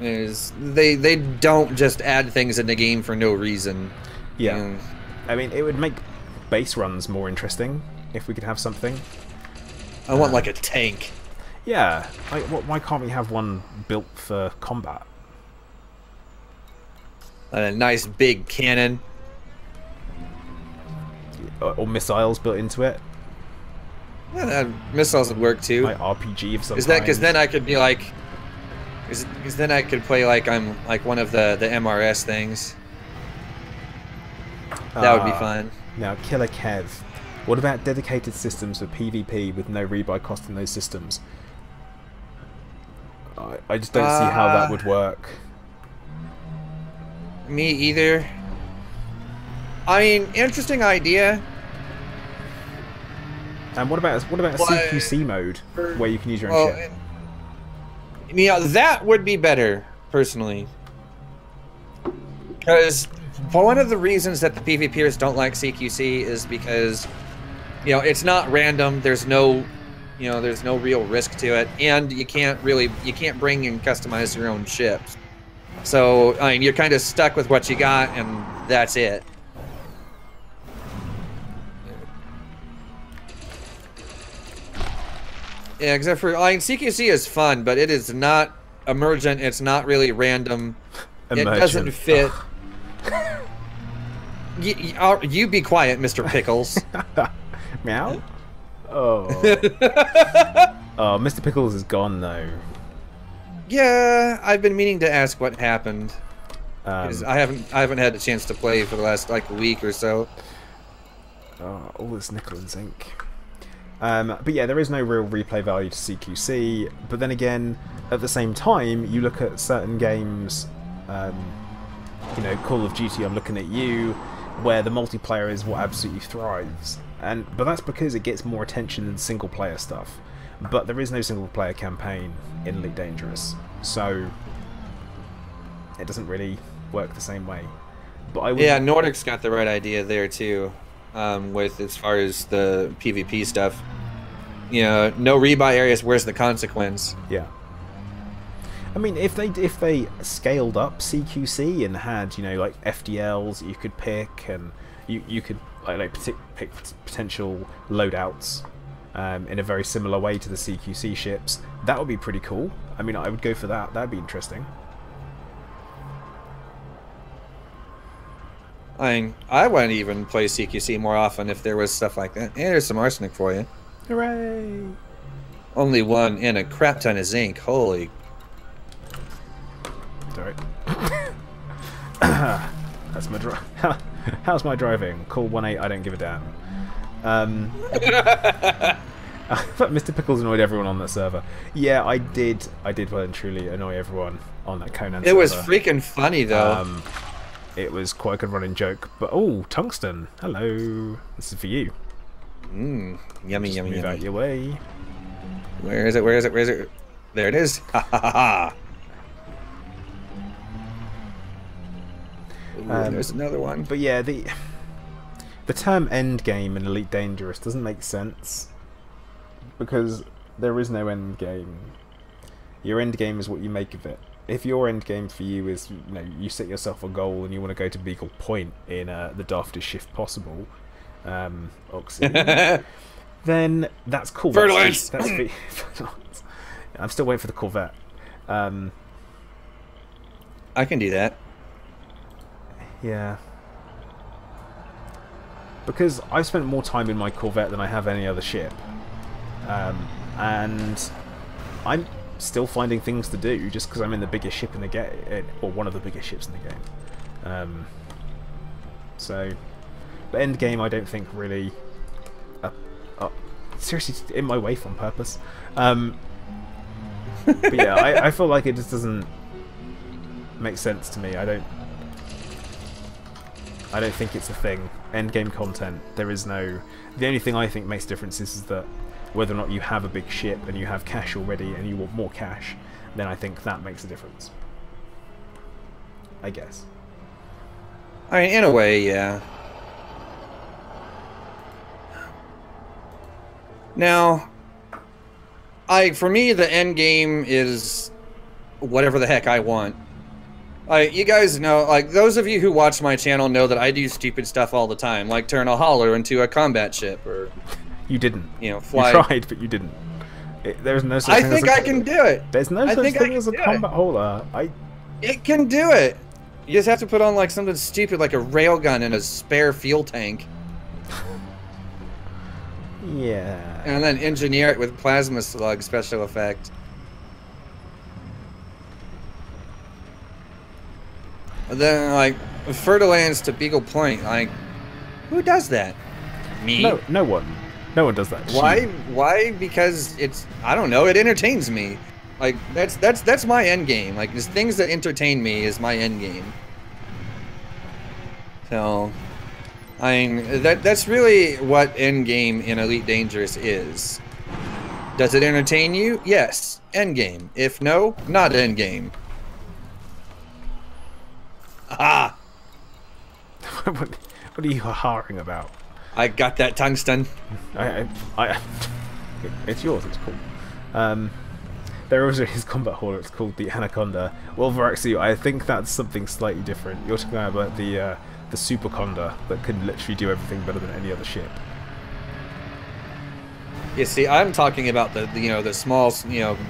They don't just add things in the game for no reason. Yeah. I mean, it would make base runs more interesting if we could have something. I want like a tank. Yeah. Why can't we have one built for combat? A nice big cannon. Or missiles built into it. Yeah, missiles would work too. Like RPG of some kind. Because then I could be like, because then I could play like I'm like one of the MRS things. That would be fun. Now, Killer Kev, what about dedicated systems for PvP with no rebuy cost in those systems? I just don't see how that would work. Me either. I mean, interesting idea. And what about a CQC mode where you can use your own ship? Yeah, that would be better, personally. Because one of the reasons that the PvPers don't like CQC is because, you know, it's not random. There's no, there's no real risk to it, and you can't bring and customize your own ships. So I mean, you're kind of stuck with what you got, and that's it. Yeah, except for CQC is fun, but it is not emergent. It's not really random. Emergent. It doesn't fit. You be quiet, Mr. Pickles. Meow. Oh. Oh, Mr. Pickles is gone though. Yeah, I've been meaning to ask what happened. I haven't had a chance to play for the last like week or so. Oh, all this nickel and zinc. But yeah, there is no real replay value to CQC. But then again, at the same time, you look at certain games, Call of Duty, I'm looking at you, where the multiplayer is what absolutely thrives. But that's because it gets more attention than single player stuff. But there is no single player campaign in Elite Dangerous, so it doesn't really work the same way. But Nordic's got the right idea there too. With as far as the PvP stuff, no rebuy areas. Where's the consequence? Yeah. I mean, if they scaled up CQC and had like FDLs you could pick, and you could pick potential loadouts in a very similar way to the CQC ships, that would be pretty cool. I mean, I would go for that. That'd be interesting. I wouldn't even play CQC more often if there was stuff like that. Yeah, there's some arsenic for you. Hooray! Only one and a crap ton of zinc. Holy. Sorry. That's my drive. How's my driving? Call 1-8. I don't give a damn. Mr. Pickles annoyed everyone on that server. Yeah, I did well and truly annoy everyone on that Conan server. It was freaking funny though. It was quite a good running joke. But oh, Tungsten, hello. This is for you. Yummy, Just yummy, move yummy. out your way. Where is it? Where is it? Where is it? There it is. Ha ha ha. There's another one. But yeah, the term end game in Elite Dangerous doesn't make sense because there is no end game. Your end game is what you make of it. If your end game for you is, you set yourself a goal and you want to go to Beagle Point in the daftest shift possible, Oxy, then that's cool. Fertilance! I'm still waiting for the Corvette. I can do that. Yeah. Because I've spent more time in my Corvette than I have any other ship. And I'm still finding things to do just because I'm in the biggest ship in the game, or one of the biggest ships in the game. But end game I don't think really seriously in my way on purpose. But yeah, I feel like it just doesn't make sense to me. I don't think it's a thing. End game content, there is no. The only thing I think makes a difference is that whether or not you have a big ship and you have cash already and you want more cash, then I think that makes a difference. I guess. I mean, in a way, yeah. Now, for me, the end game is whatever the heck I want. You guys know, those of you who watch my channel know that I do stupid stuff all the time, like turn a hauler into a combat ship, or... You didn't. Fly. You tried, but you didn't. There's no such I thing think as I can do it. There's no such thing as a combat hauler. It can do it. You just have to put on something stupid like a railgun and a spare fuel tank. Yeah. And then engineer it with plasma slug special effect. And then Fertilance to Beagle Point, who does that? Me? No one. No one does that. Why? Why? Because I don't know, it entertains me. That's my end game. There's things that entertain me is my end game. So, that's really what end game in Elite Dangerous is. Does it entertain you? Yes, end game. If no, not end game. Ah. What are you harring about? I got that tungsten. It's yours. It's cool. There also is combat hauler. It's called the Anaconda. Well, Varaxi, I think that's something slightly different. You're talking about the Superconda that can literally do everything better than any other ship. You see, I'm talking about the small,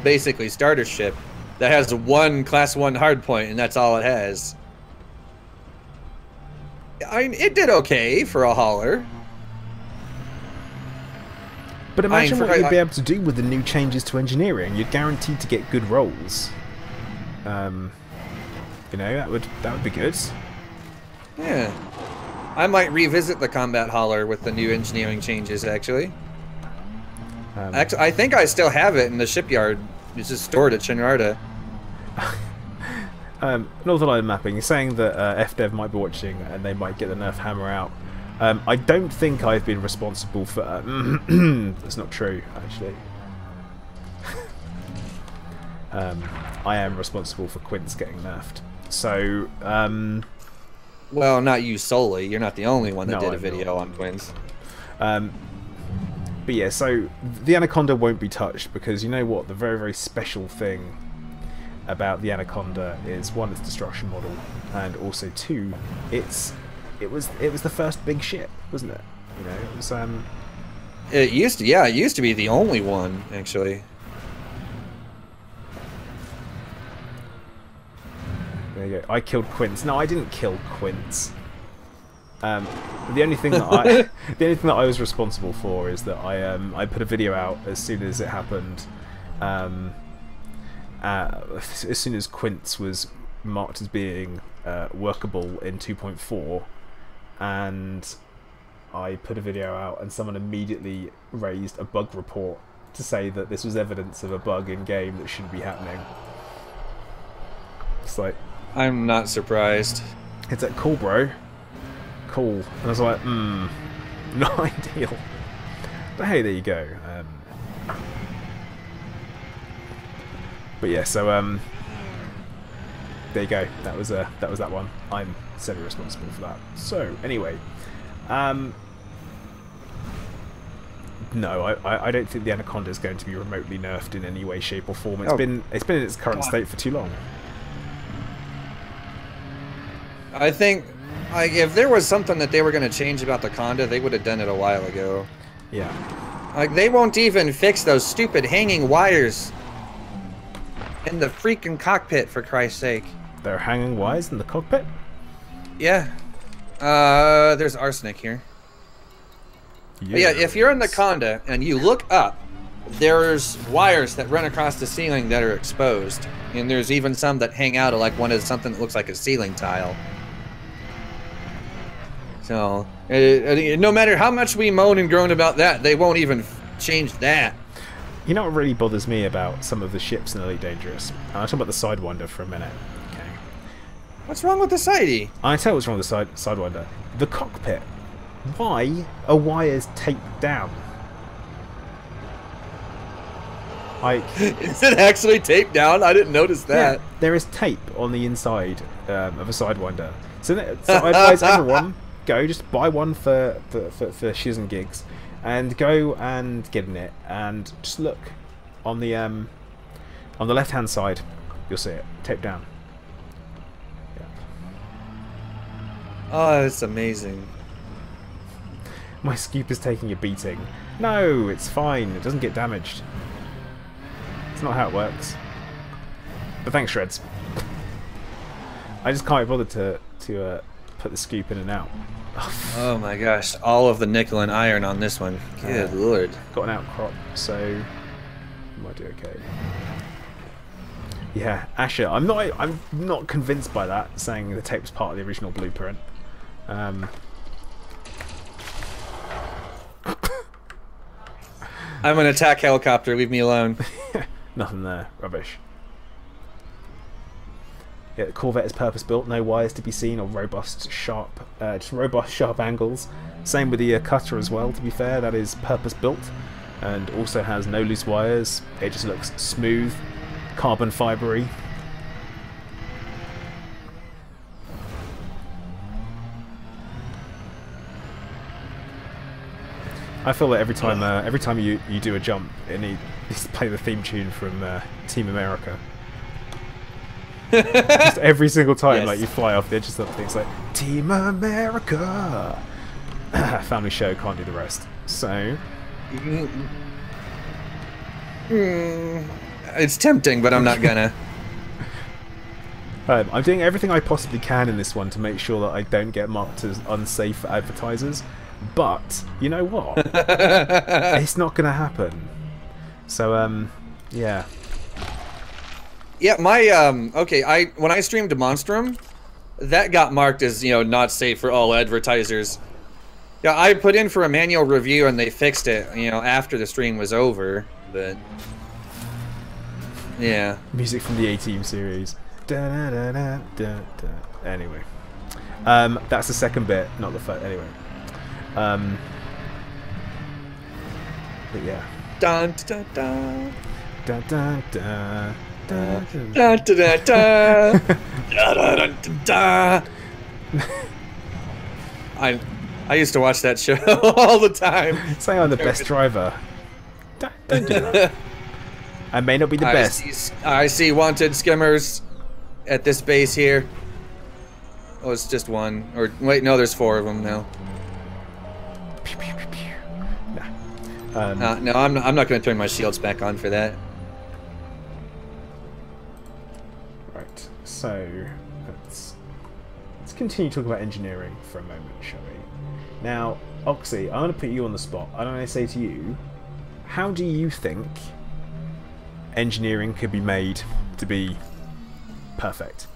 basically starter ship that has one Class 1 hardpoint, and that's all it has. It did okay for a hauler. But imagine what you'd be able to do with the new changes to engineering. You're guaranteed to get good rolls. That would be good. Yeah. I might revisit the combat hauler with the new engineering changes, actually. Actually, I think I still have it in the shipyard. It's just stored at Shinrarta. Northern Line Mapping is saying that FDev might be watching and they might get the Nerf hammer out. I don't think I've been responsible for... that's not true, actually. I am responsible for Quince getting nerfed. So, well, not you solely. You're not the only one that did a I'm video not. on Quince. But yeah, so the Anaconda won't be touched because you know what? The very, very special thing about the Anaconda is, one, its destruction model, and also two, it was the first big ship, wasn't it? It was It used to be the only one, actually. There you go. I killed Quince. No, I didn't kill Quince. The only thing that I was responsible for is that I put a video out as soon as it happened. As soon as Quince was marked as being workable in 2.4, and I put a video out, and someone immediately raised a bug report to say that this was evidence of a bug in game that shouldn't be happening. It's like, I'm not surprised. It's like, cool, bro. Cool. And I was like, not ideal. But hey, there you go. But yeah, so there you go. That was that one. I'm semi-responsible for that. So anyway, no, I don't think the Anaconda is going to be remotely nerfed in any way, shape, or form. It's been in its current state for too long. I think, like, if there was something that they were going to change about the Conda, they would have done it a while ago. Yeah. Like, they won't even fix those stupid hanging wires in the freaking cockpit, for Christ's sake. There are hanging wires in the cockpit? Yeah. There's arsenic here. Yes. Yeah, if you're in the Conda and you look up, there's wires that run across the ceiling that are exposed. And there's even some that hang out of like something that looks like a ceiling tile. So, no matter how much we moan and groan about that, they won't even change that. You know what really bothers me about some of the ships in Elite Dangerous? I'll talk about the Sidewinder for a minute. Okay. What's wrong with the Sidey? I tell you what's wrong with the Sidewinder. The cockpit. Why are wires taped down? Like, is it actually taped down? I didn't notice that. Yeah, there is tape on the inside of a Sidewinder. So I advise everyone, go just buy one for shiz and gigs, and go and get in it, and just look on the left hand side, you'll see it taped down. Yeah. Oh, it's amazing. My scoop is taking a beating. No, it's fine. It doesn't get damaged. It's not how it works. But thanks, Shreds. I just can't be bothered to put the scoop in and out. Oh my gosh, all of the nickel and iron on this one. Good lord. Got an outcrop, so might do okay. Yeah, Asher, I'm not convinced by that, saying the tape's part of the original blueprint. I'm an attack helicopter, leave me alone. Nothing there. Rubbish. Yeah, the Corvette is purpose-built, no wires to be seen, or robust, sharp angles. Same with the cutter as well, to be fair, that is purpose-built, and also has no loose wires. It just looks smooth, carbon fibery. I feel like every time you do a jump, it needs to play the theme tune from Team America. Just every single time, yes. Like you fly off the edge of something, it's like Team America. Family show, can't do the rest. So, it's tempting, but I'm not gonna. I'm doing everything I possibly can in this one to make sure that I don't get marked as unsafe for advertisers. But you know what? It's not gonna happen. So, yeah. Yeah, my okay, when I streamed Monstrum, that got marked as, you know, not safe for all advertisers. Yeah, I put in for a manual review and they fixed it, you know, after the stream was over, but yeah. Music from the A-Team series. Da, da, da, da, da, da. Anyway. That's the second bit, not the first. Anyway. But yeah. Dun dun dun. Dun dun dun. Da, da, da, da. Da, da, da, da. I used to watch that show all the time. Say I'm the best driver. Don't do that. I may not be the best. I see wanted skimmers at this base here. Oh, it's just one. Or wait, no, there's 4 of them now. Nah. No, I'm not going to turn my shields back on for that. Right. So let's continue talking about engineering for a moment, shall we? Now, Oxy, I'm going to put you on the spot. I'm going to say to you, how do you think engineering could be made to be perfect?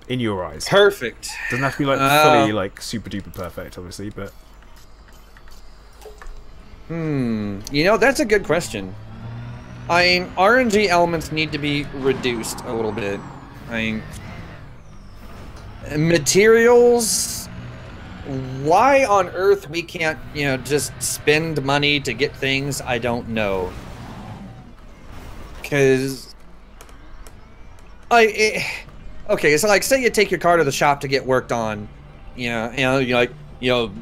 In your eyes. Perfect. Doesn't have to be like fully like super duper perfect, obviously, but you know, that's a good question. I mean, RNG elements need to be reduced a little bit. I mean, materials, why on earth we can't, you know, just spend money to get things, I don't know. Because Okay, so like, say you take your car to the shop to get worked on, you're like,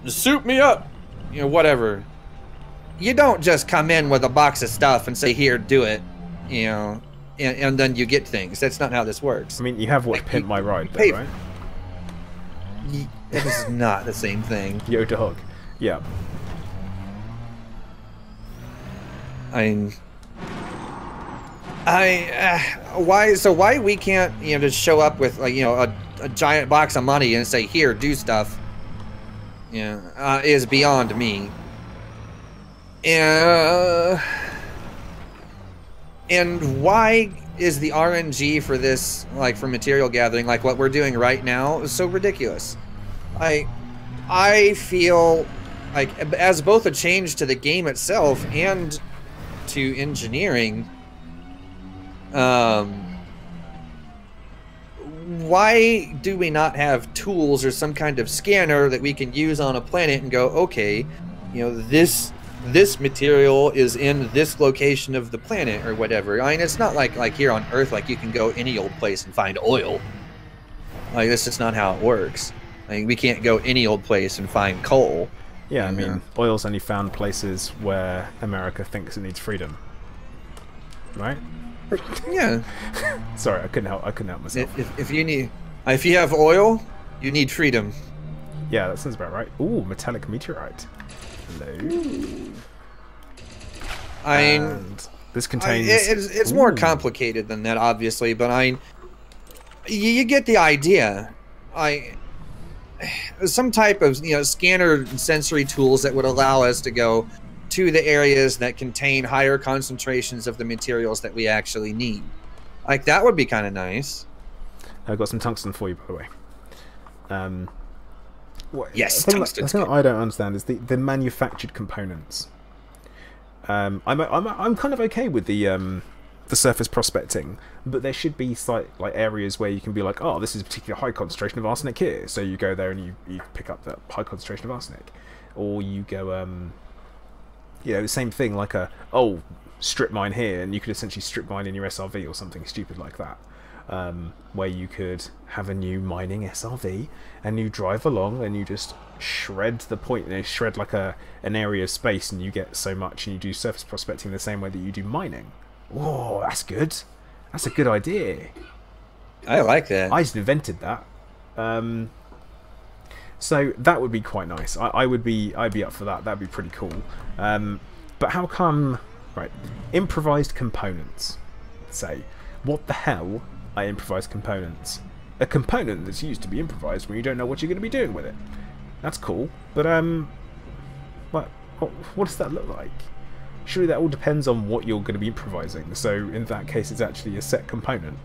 suit me up, whatever. You don't just come in with a box of stuff and say, here, do it, and then you get things. That's not how this works. I mean, you have watched Pimp My Ride, though, right? It is not the same thing. Yo dog. Yeah. Why we can't just show up with like a giant box of money and say, here, do stuff, is beyond me. And why is the RNG for this, like for material gathering, like what we're doing right now, so ridiculous? I feel like, as both a change to the game itself and to engineering, why do we not have tools or some kind of scanner that we can use on a planet and go, okay, this material is in this location of the planet or whatever. I mean, it's not like here on Earth, like you can go any old place and find oil. Like, that's just not how it works. I mean, we can't go any old place and find coal. Yeah, I mean, oil's only found places where America thinks it needs freedom, right? Yeah. Sorry, I couldn't help myself. If you have oil, you need freedom. Yeah, that sounds about right. Ooh, metallic meteorite. Hello. And this contains. It's more complicated than that, obviously, but you get the idea. Some type of scanner sensory tools that would allow us to go to the areas that contain higher concentrations of the materials that we actually need. Like, that would be kind of nice. I've got some tungsten for you, by the way. Yes, the thing that I don't understand is the manufactured components. I'm kind of okay with the surface prospecting, but there should be like areas where you can be like, oh, this is a particular high concentration of arsenic here, so you go there and you pick up that high concentration of arsenic, or you go same thing, like strip mine here, and you could essentially strip mine in your SRV or something stupid like that. Where you could have a new mining SRV and you drive along and you just shred the point, shred like an area of space, and you get so much, and you do surface prospecting the same way that you do mining. Whoa, that's good. That's a good idea. I like that. I just invented that. So that would be quite nice. I'd be up for that. That'd be pretty cool. But how come, right, improvised components, say, what the hell are improvised components? A component that's used to be improvised when you don't know what you're going to be doing with it. That's cool, but what does that look like? Surely that all depends on what you're going to be improvising. So in that case, it's actually a set component.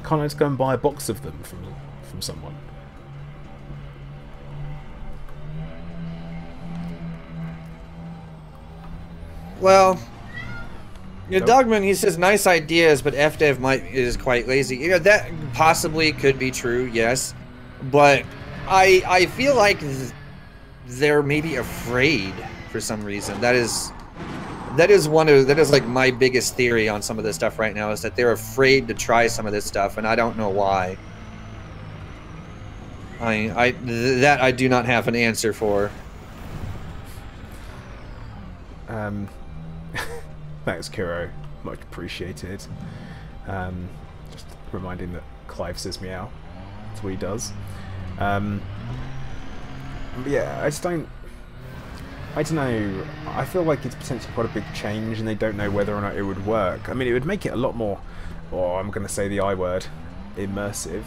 Can't I just go and buy a box of them from someone? Well, Dogman, he says nice ideas, but FDev is quite lazy. That possibly could be true, yes, but I feel like they're maybe afraid for some reason. That is like my biggest theory on some of this stuff right now, is that they're afraid to try some of this stuff, and I don't know why. I do not have an answer for. Thanks, Kuro. Much appreciated. Just reminding that Clive says meow. That's what he does. But yeah, I don't know. I feel like it's potentially quite a big change, and they don't know whether or not it would work. I mean, it would make it a lot more, I'm going to say the I word, immersive.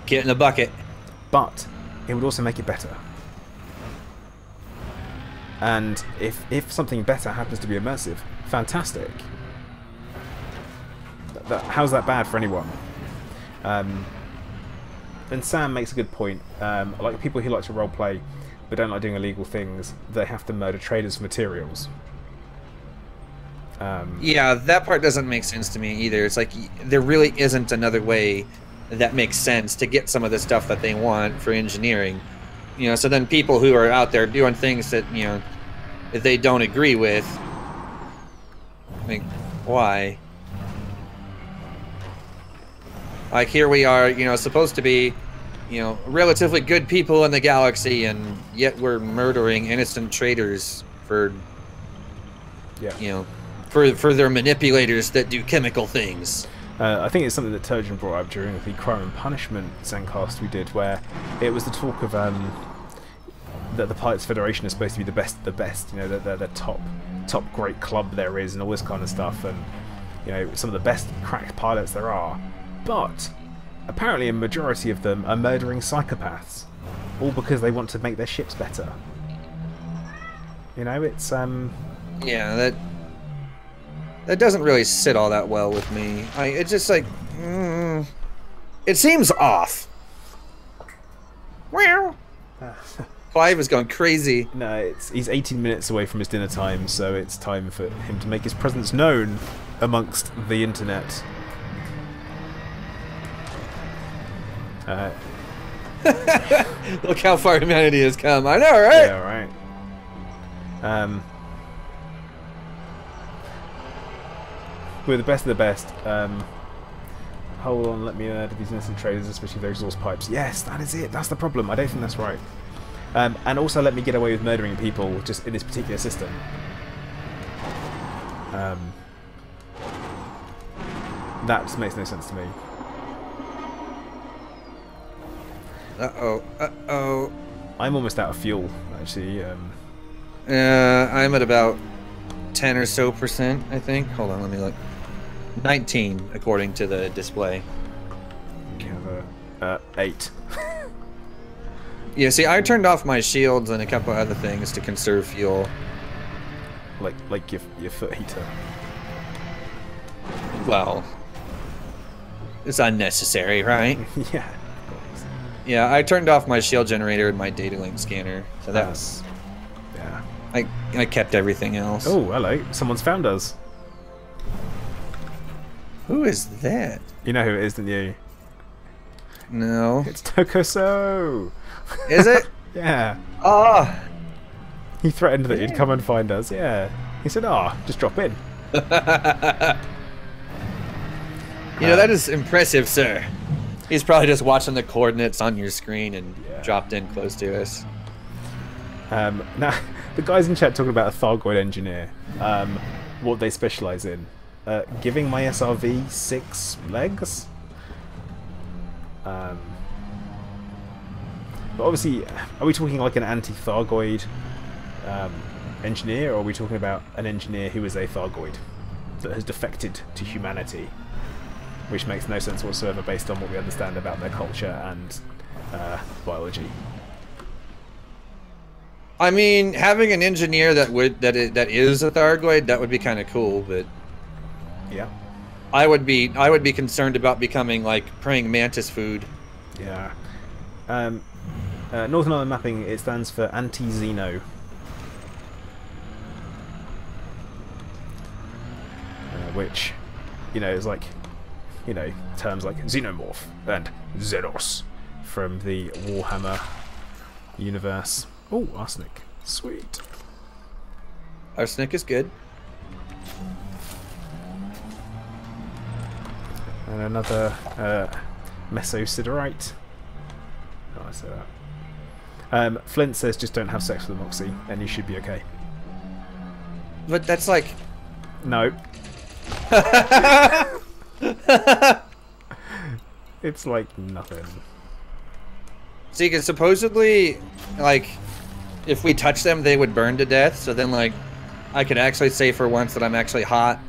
Get in the bucket. But it would also make it better. And if something better happens to be immersive, fantastic. How's that bad for anyone? And Sam makes a good point. Like people who like to roleplay but don't like doing illegal things, they have to murder traders for materials. Yeah, that part doesn't make sense to me either. It's like there really isn't another way that makes sense to get some of the stuff that they want for engineering. So then people who are out there doing things that, that they don't agree with, I mean, Why? Like, here we are, you know, supposed to be, you know, relatively good people in the galaxy, and yet we're murdering innocent traitors for, you know, for their manipulators that do chemical things. I think it's something that Turgeon brought up during the Crime and Punishment Zencast we did, where it was the talk of that the Pilots Federation is supposed to be the best, you know, they're the top great club there is, and all this kind of stuff, and you know, some of the best cracked pilots there are. But apparently a majority of them are murdering psychopaths, all because they want to make their ships better. You know, it's yeah, that doesn't really sit all that well with me. It's just like, it seems off. Wow. Clive is going crazy. No, he's 18 minutes away from his dinner time, so it's time for him to make his presence known amongst the internet. Look how far humanity has come. I know, right? Yeah, right. We're the best of the best. Hold on, let me add these innocent traders, especially those exhaust pipes. Yes, that is it. That's the problem. I don't think that's right. And also let me get away with murdering people just in this particular system. That just makes no sense to me. Uh-oh. Uh-oh. I'm almost out of fuel, actually. I'm at about 10 or so %, I think. Hold on, let me look. 19, according to the display. You have 8. Yeah, see, I turned off my shields and a couple other things to conserve fuel. Like your foot heater. Well, it's unnecessary, right? Yeah. Yeah, I turned off my shield generator and my data link scanner, so that's... yeah. I kept everything else. Oh, hello. Someone's found us. Who is that? You know who it is, don't you? No. It's Tokoso! Is it? Yeah. Ah! He threatened that he'd come and find us, yeah. He said, just drop in. You know, that is impressive, sir. He's probably just watching the coordinates on your screen and dropped in close to us. Now, the guys in chat talking about a Thargoid engineer. What they specialise in. Giving my SRV 6 legs? But obviously, are we talking like an anti-Thargoid engineer, or are we talking about an engineer who is a Thargoid that has defected to humanity? Which makes no sense whatsoever based on what we understand about their culture and biology. I mean, having an engineer that is a Thargoid, that would be kind of cool, but yeah, I would be concerned about becoming like praying mantis food. Yeah. Northern Ireland mapping, it stands for anti-xeno. Which, you know, is like, you know, terms like xenomorph and Xenos from the Warhammer universe. Oh, arsenic. Sweet. Arsenic is good. And another mesosiderite. Oh, I say that. Flint says just don't have sex with a Moxie and you should be okay. But that's like... No. It's like nothing. See, because supposedly, like, if we touch them, they would burn to death. So then, like, I could actually say for once that I'm actually hot.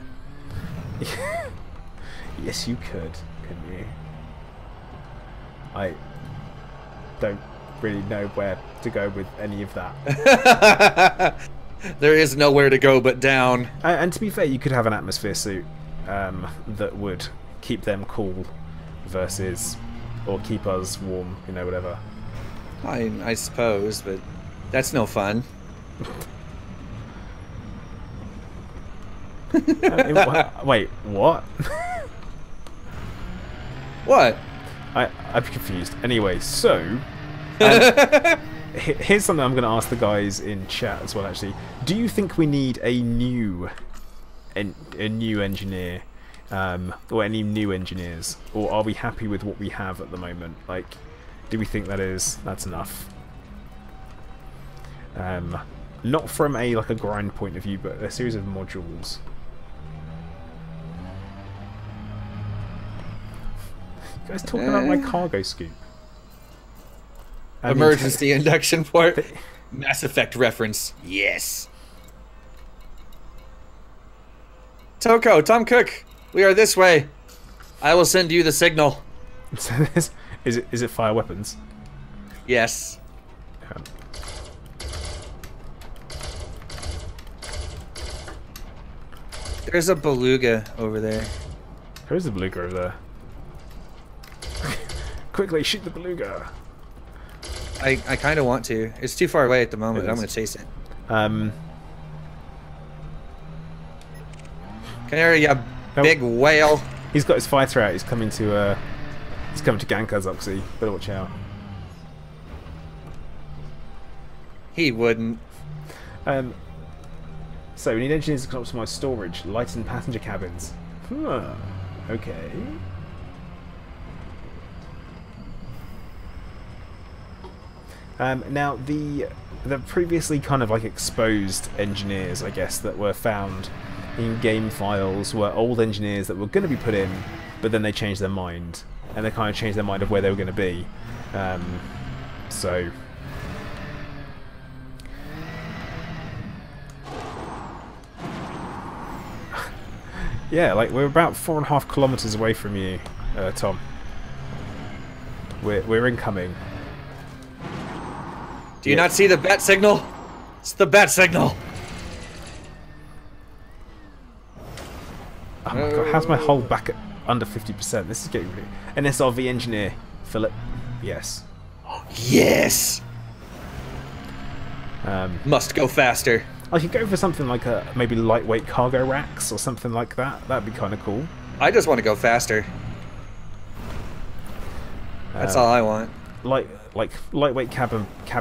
Yes, you could, couldn't you? I don't really know where to go with any of that. There is nowhere to go but down. And to be fair, you could have an atmosphere suit that would keep them cool versus, or keep us warm, you know, whatever. I suppose, but that's no fun. Wait, what? What? I'm confused. Anyway, so here's something I'm going to ask the guys in chat as well. Actually, do you think we need a new a new engineer, or any new engineers, or are we happy with what we have at the moment? Like, do we think that's enough? Not from a grind point of view, but a series of modules. You guys talking about my cargo scoop? Emergency induction port. Mass Effect reference. Yes. Toko, Tom Cook, we are this way. I will send you the signal. Is it fire weapons? Yes. There's a beluga over there. There is a beluga over there. Quickly, shoot the beluga. I kind of want to. It's too far away at the moment. I'm going to chase it. Canary, you big whale. He's got his fighter out. He's coming to gank us, Oxy. Better watch out. He wouldn't. So we need engineers to optimize storage, lighten passenger cabins. Okay. Now the previously kind of exposed engineers, I guess, that were found in game files were old engineers that were going to be put in, but then they changed their mind, and they kind of changed their mind of where they were going to be. So yeah, we're about 4.5 kilometers away from you, Tom. We're incoming. Do you not see the bat signal? It's the bat signal. Oh my god, how's my hull back at under 50%? This is getting really... An SRV engineer, Philip. Yes. Yes! Must go faster. I could go for something like maybe lightweight cargo racks or something like that. That'd be kind of cool. I just want to go faster. That's all I want. Lightweight cabins. I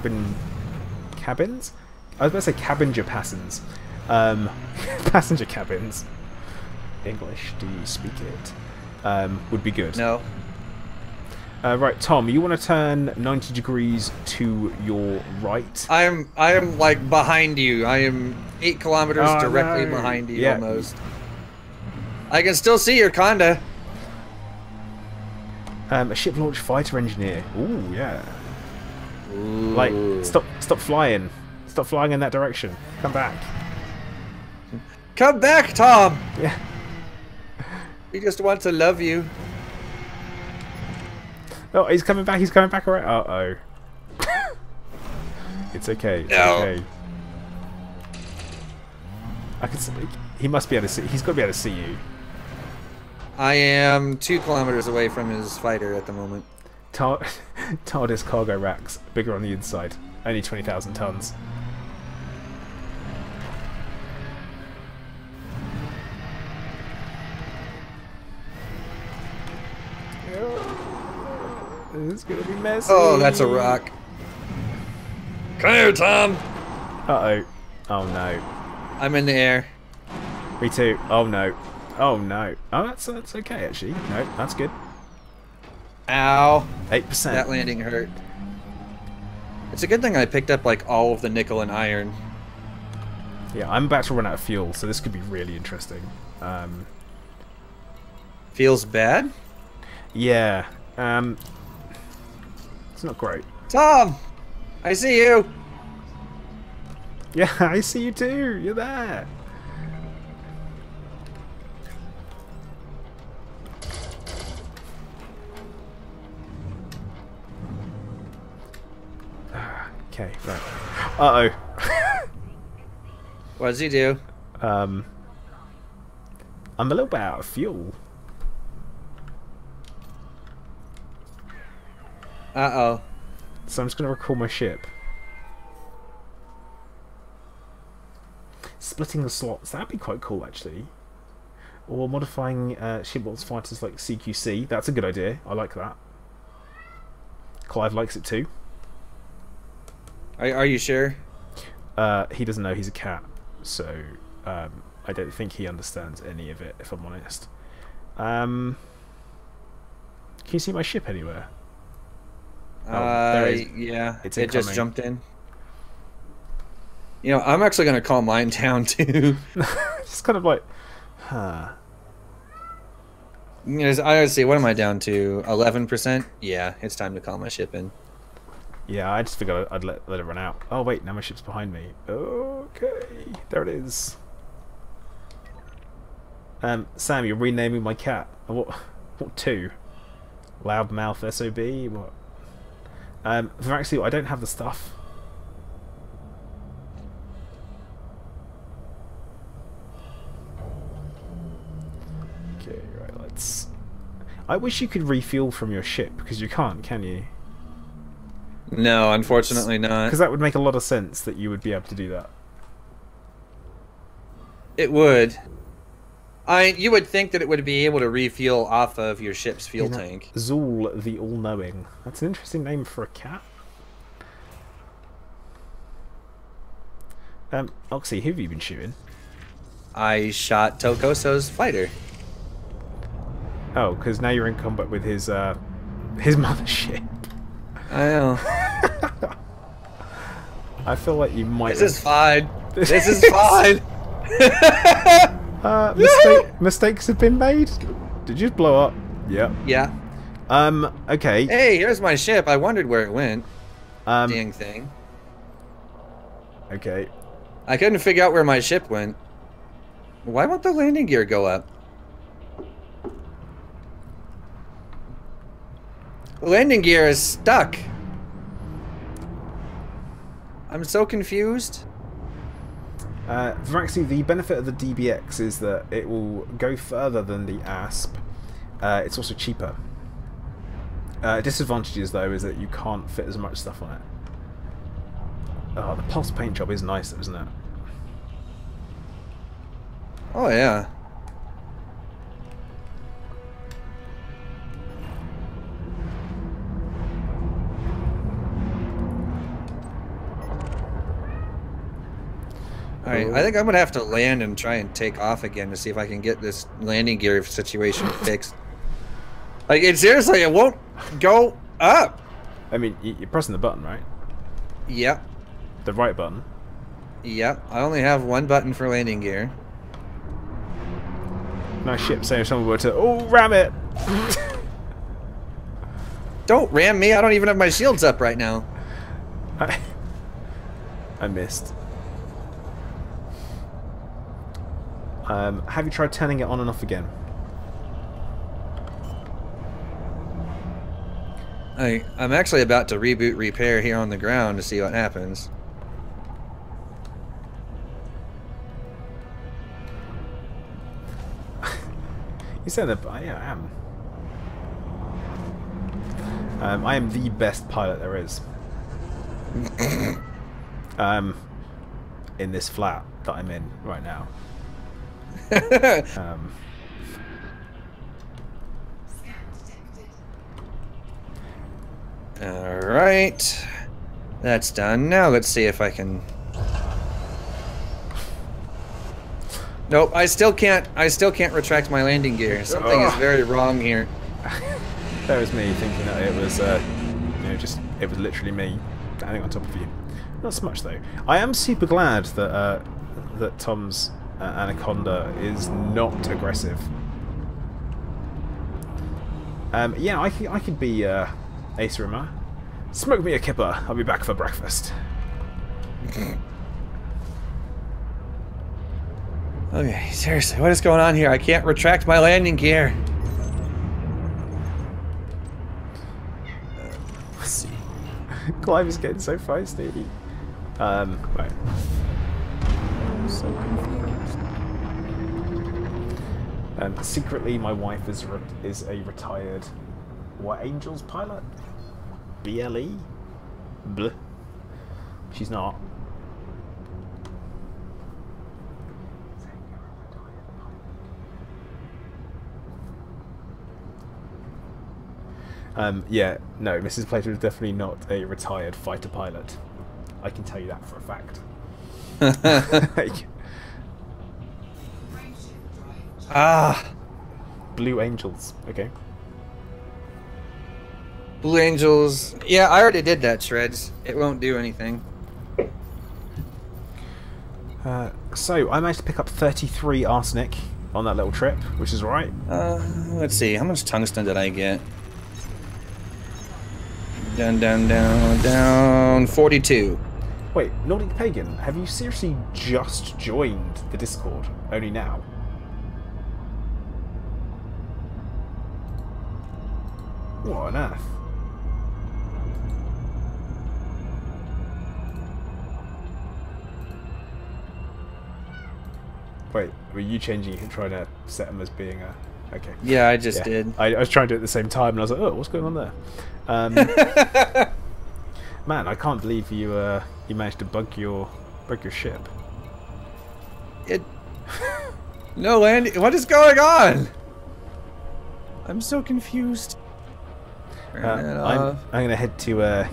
was about to say cabinger passengers. Passenger cabins. English, do you speak it? Would be good. No. Right, Tom, you want to turn 90 degrees to your right? I am behind you. I am 8 kilometers directly behind you, almost. I can still see your conda. A ship launch fighter engineer. Ooh, yeah. Ooh. Stop flying. Stop flying in that direction. Come back. Come back, Tom. Yeah. We just want to love you. Oh, he's coming back. He's coming back. All right. Uh-oh. It's okay. It's okay. I can see. He must be able to see. He's got to be able to see you. I am 2 kilometers away from his fighter at the moment. TARDIS cargo racks, bigger on the inside. Only 20,000 tons. This is gonna be messy. Oh, that's a rock. Come here, Tom. Uh-oh. Oh no. I'm in the air. Me too. Oh no. Oh no. Oh, that's okay actually. No, that's good. Ow. 8%. That landing hurt. It's a good thing I picked up all of the nickel and iron. Yeah, I'm about to run out of fuel, so this could be really interesting. Feels bad? Yeah. It's not great. Tom! I see you! Yeah, I see you too! You're there! Okay, right. Uh-oh. What does he do? I'm a little bit out of fuel. Uh-oh. So I'm just going to recall my ship. Splitting the slots, that'd be quite cool actually. Or modifying ship launch fighters like CQC, that's a good idea, I like that. Clive likes it too. Are you sure? He doesn't know he's a cat, so I don't think he understands any of it, if I'm honest. Can you see my ship anywhere? Yeah, it's it just jumped in. You know, I'm actually going to call mine down too. It's kind of like, huh. I gotta see, what am I down to? 11%? Yeah, it's time to call my ship in. Yeah, I just figured I'd let it run out. Oh wait, now my ship's behind me. Okay, there it is. Sam, you're renaming my cat. What to? Loudmouth SOB? What? Actually, I don't have the stuff. Okay, right, let's... I wish you could refuel from your ship, because you can't, can you? No, unfortunately not. Because that would make a lot of sense that you would be able to do that. It would. You would think that it would be able to refuel off of your ship's fuel tank. Zool the All-Knowing. That's an interesting name for a cat. Oxy, who have you been shooting? I shot Tokoso's fighter. Oh, because now you're in combat with his mothership. I know. I feel like you might... This is fine. This is fine. Mistakes have been made? Did you just blow up? Yep. Yeah. Okay. Hey, here's my ship. I wondered where it went. Dang thing. Okay. I couldn't figure out where my ship went. Why won't the landing gear go up? The landing gear is stuck. I'm so confused. Actually, the benefit of the DBX is that it will go further than the ASP. It's also cheaper. Disadvantages, though, is that you can't fit as much stuff on it. Oh, the pulse paint job is nice, though, isn't it? Oh, yeah. Alright, I think I'm gonna have to land and try and take off again to see if I can get this landing gear situation fixed. Like, seriously, it won't go up. I mean, you're pressing the button, right? Yep. The right button? Yep. I only have one button for landing gear. Nice ship, say if someone were to... Oh, ram it! Don't ram me, I don't even have my shields up right now. I missed. Have you tried turning it on and off again? I'm actually about to reboot repair here on the ground to see what happens. You said that, yeah, I am. I am the best pilot there is. In this flat that I'm in right now. Alright. That's done. Now let's see if I can... Nope, I still can't retract my landing gear. Something is very wrong here. That was me thinking that it was it was literally me standing on top of you. Not so much though. I am super glad that that Tom's Anaconda is not aggressive. Yeah, I could be Ace Rimmer. Smoke me a kipper. I'll be back for breakfast. Okay, seriously, what is going on here? I can't retract my landing gear. Let's see. Clive is getting so feisty. Right. I'm so confused. Secretly, my wife is a retired Angels pilot? BLE? Bleh. She's not. Yeah, no, Mrs. Plater is definitely not a retired fighter pilot. I can tell you that for a fact. Like, Ah, Blue Angels. Okay. Blue Angels. Yeah, I already did that, Shreds. It won't do anything. So I managed to pick up 33 arsenic on that little trip, which is right. Let's see. How much tungsten did I get? Down, down, down, down. 42. Wait, Nordic Pagan, have you seriously just joined the Discord only now? What on earth? Wait, were you changing it and trying to set them as being a... Okay. Yeah, I just did. I was trying to do it at the same time and I was like, oh, what's going on there? Man, I can't believe you you managed to bug your ship. No, Andy, what is going on? I'm so confused. I'm gonna head to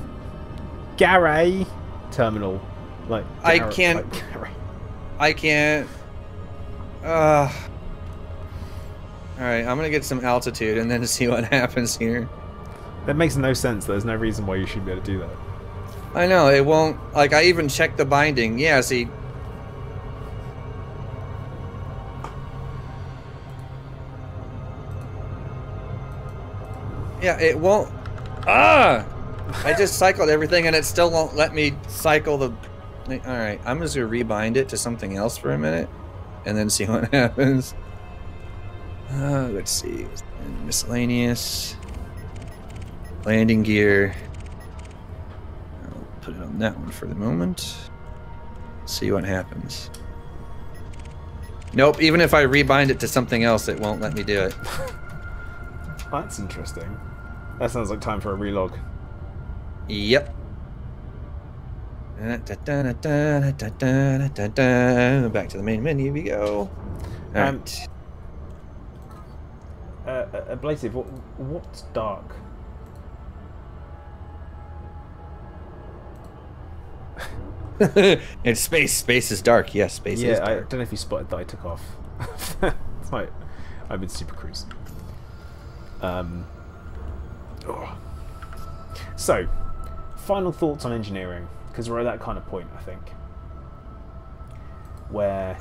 Garay terminal. Like I can't. I can't. All right, I'm gonna get some altitude and then see what happens here. That makes no sense. There's no reason why you should be able to do that. I know, it won't... Like, I even checked the binding. Yeah, see... Yeah, it won't... Ah! I just cycled everything and it still won't let me cycle the... Alright, I'm just gonna rebind it to something else for a minute. And then see what happens. Let's see. Miscellaneous. Landing gear. I'll put it on that one for the moment. See what happens. Nope, even if I rebind it to something else, it won't let me do it. That's interesting. That sounds like time for a relog. Yep. Back to the main menu we go. Alright. Ablative, what's dark? It's space. Space is dark. Yes, space is dark. Yeah, I don't know if you spotted that I took off. It's like I'm in Super Cruise. So, final thoughts on engineering, because we're at that kind of point, I think, where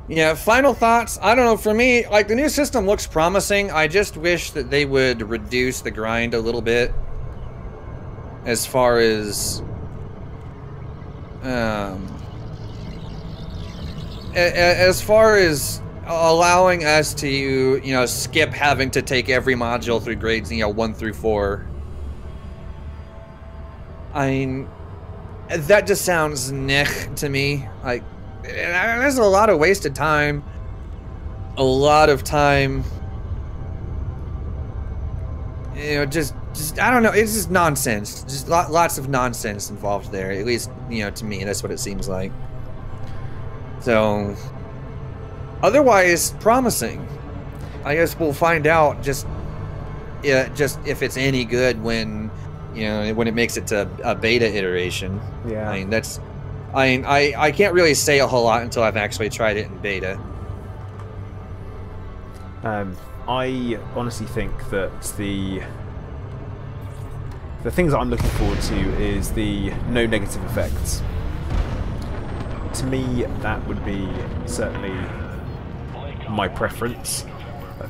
yeah, final thoughts. I don't know, for me, like, the new system looks promising. I just wish that they would reduce the grind a little bit as far as allowing us to, you know, skip having to take every module through grades, 1 through 4. I mean, that just sounds nech to me. Like, there's a lot of wasted time. A lot of time. Just I don't know. It's just nonsense. Just lots of nonsense involved there. At least, to me, that's what it seems like. So, otherwise, promising. I guess we'll find out just if it's any good when it makes it to a beta iteration. Yeah. I can't really say a whole lot until I've actually tried it in beta. I honestly think that the things that I'm looking forward to is the no negative effects. To me, that would be certainly my preference,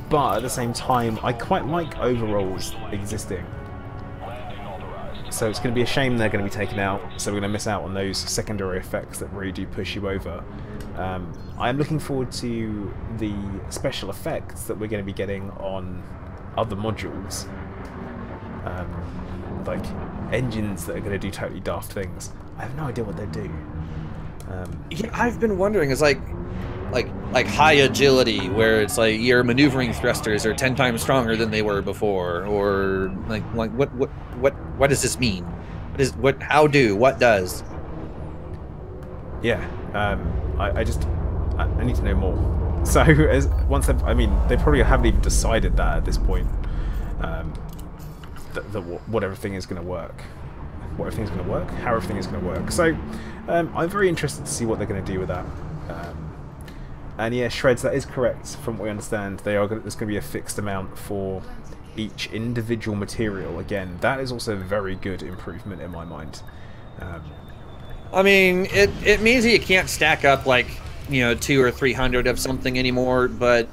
but at the same time, I quite like overrolls existing. So it's going to be a shame they're going to be taken out, so we're going to miss out on those secondary effects that really do push you over. I'm looking forward to the special effects that we're going to be getting on other modules. Like engines that are going to do totally daft things. I have no idea what they do. Yeah, I've been wondering, it's like high agility, where it's like your maneuvering thrusters are 10 times stronger than they were before, or like what does this mean? What does? Yeah, I need to know more. So they probably haven't even decided that at this point. That what everything is going to work. what everything's going to work, how everything is going to work. So I'm very interested to see what they're going to do with that. And yeah, shreds, that is correct. From what we understand, there's going to be a fixed amount for each individual material. Again, that is also a very good improvement in my mind. I mean, it means that you can't stack up like, you know, 200 or 300 of something anymore, but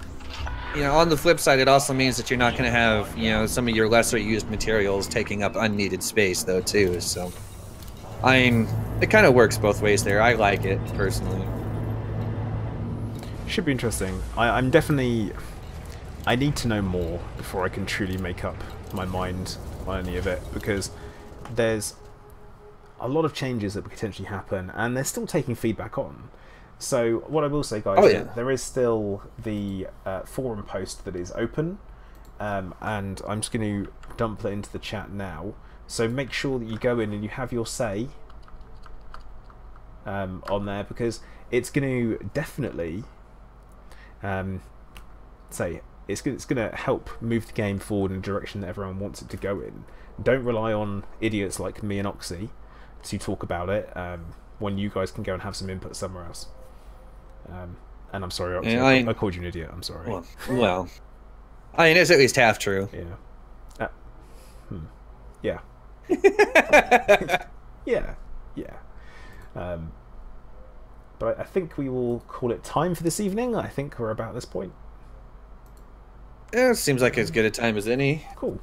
you know, on the flip side, it also means that you're not going to have, you know, some of your lesser used materials taking up unneeded space though too. So I mean, it kind of works both ways there. I like it personally. Should be interesting. I'm definitely... I need to know more before I can truly make up my mind on any of it, because there's a lot of changes that potentially happen, and they're still taking feedback on. So what I will say, guys, there is still the forum post that is open, and I'm just going to dump that into the chat now. So make sure that you go in and you have your say on there, because it's going to definitely it's going to help move the game forward in a direction that everyone wants it to go in. Don't rely on idiots like me and Oxy to talk about it when you guys can go and have some input somewhere else. And I'm sorry, Oxy, I called you an idiot. I'm sorry. Well, I mean, it's at least half true. Yeah. Yeah. Yeah. But I think we will call it time for this evening. I think we're about this point. Yeah, it seems like as good a time as any. Cool.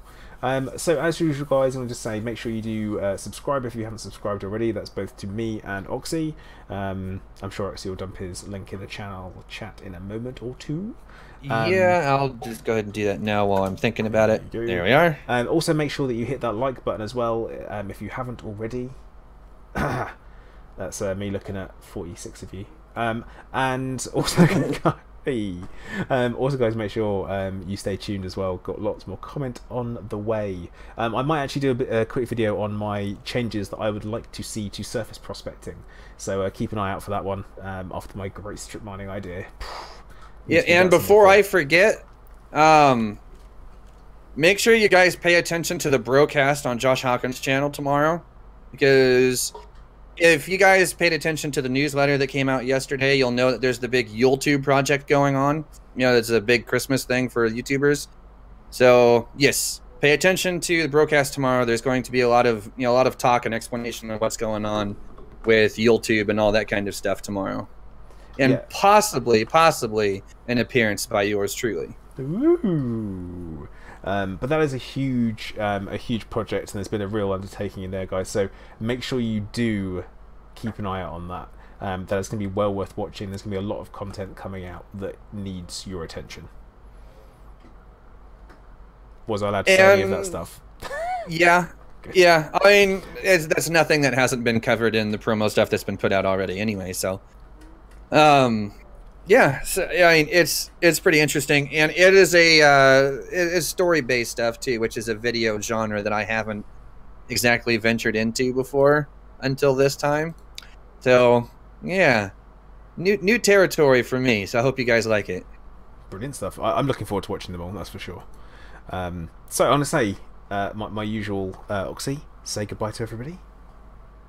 So as usual, guys, I'm going to just say make sure you do subscribe if you haven't subscribed already. That's both to me and Oxy. I'm sure Oxy will dump his link in the channel chat in a moment or two. Yeah, I'll just go ahead and do that now while I'm thinking about it. There we are. Also, make sure that you hit that like button as well if you haven't already. That's me looking at 46 of you. And also... also, guys, make sure you stay tuned as well. Got lots more comment on the way. I might actually do a quick video on my changes that I would like to see to surface prospecting. So keep an eye out for that one after my great strip mining idea. Yeah, and before I forget, make sure you guys pay attention to the broadcast on Josh Hawkins' channel tomorrow, because if you guys paid attention to the newsletter that came out yesterday, you'll know that there's the big YuleTube project going on. You know, it's a big Christmas thing for YouTubers. So, yes, pay attention to the broadcast tomorrow. There's going to be a lot of talk and explanation of what's going on with YuleTube and all that kind of stuff tomorrow. And possibly an appearance by yours truly. Ooh. But that is a huge project, and there's been a real undertaking in there, guys. So make sure you do keep an eye out on that. That is going to be well worth watching. There's going to be a lot of content coming out that needs your attention. Was I allowed to say any of that stuff? Yeah. Yeah. I mean, that's nothing that hasn't been covered in the promo stuff that's been put out already anyway, so... yeah, so I mean, it's pretty interesting, and it is story-based stuff too, which is a video genre that I haven't exactly ventured into before until this time. So yeah, new territory for me. So I hope you guys like it. Brilliant stuff. I'm looking forward to watching them all. That's for sure. So I want to say my usual Oxy, say goodbye to everybody.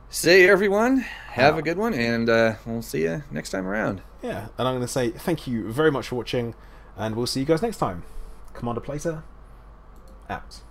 See everyone, have a good one, and we'll see you next time around. Yeah, and I'm going to say thank you very much for watching, and we'll see you guys next time. Commander Plater, out.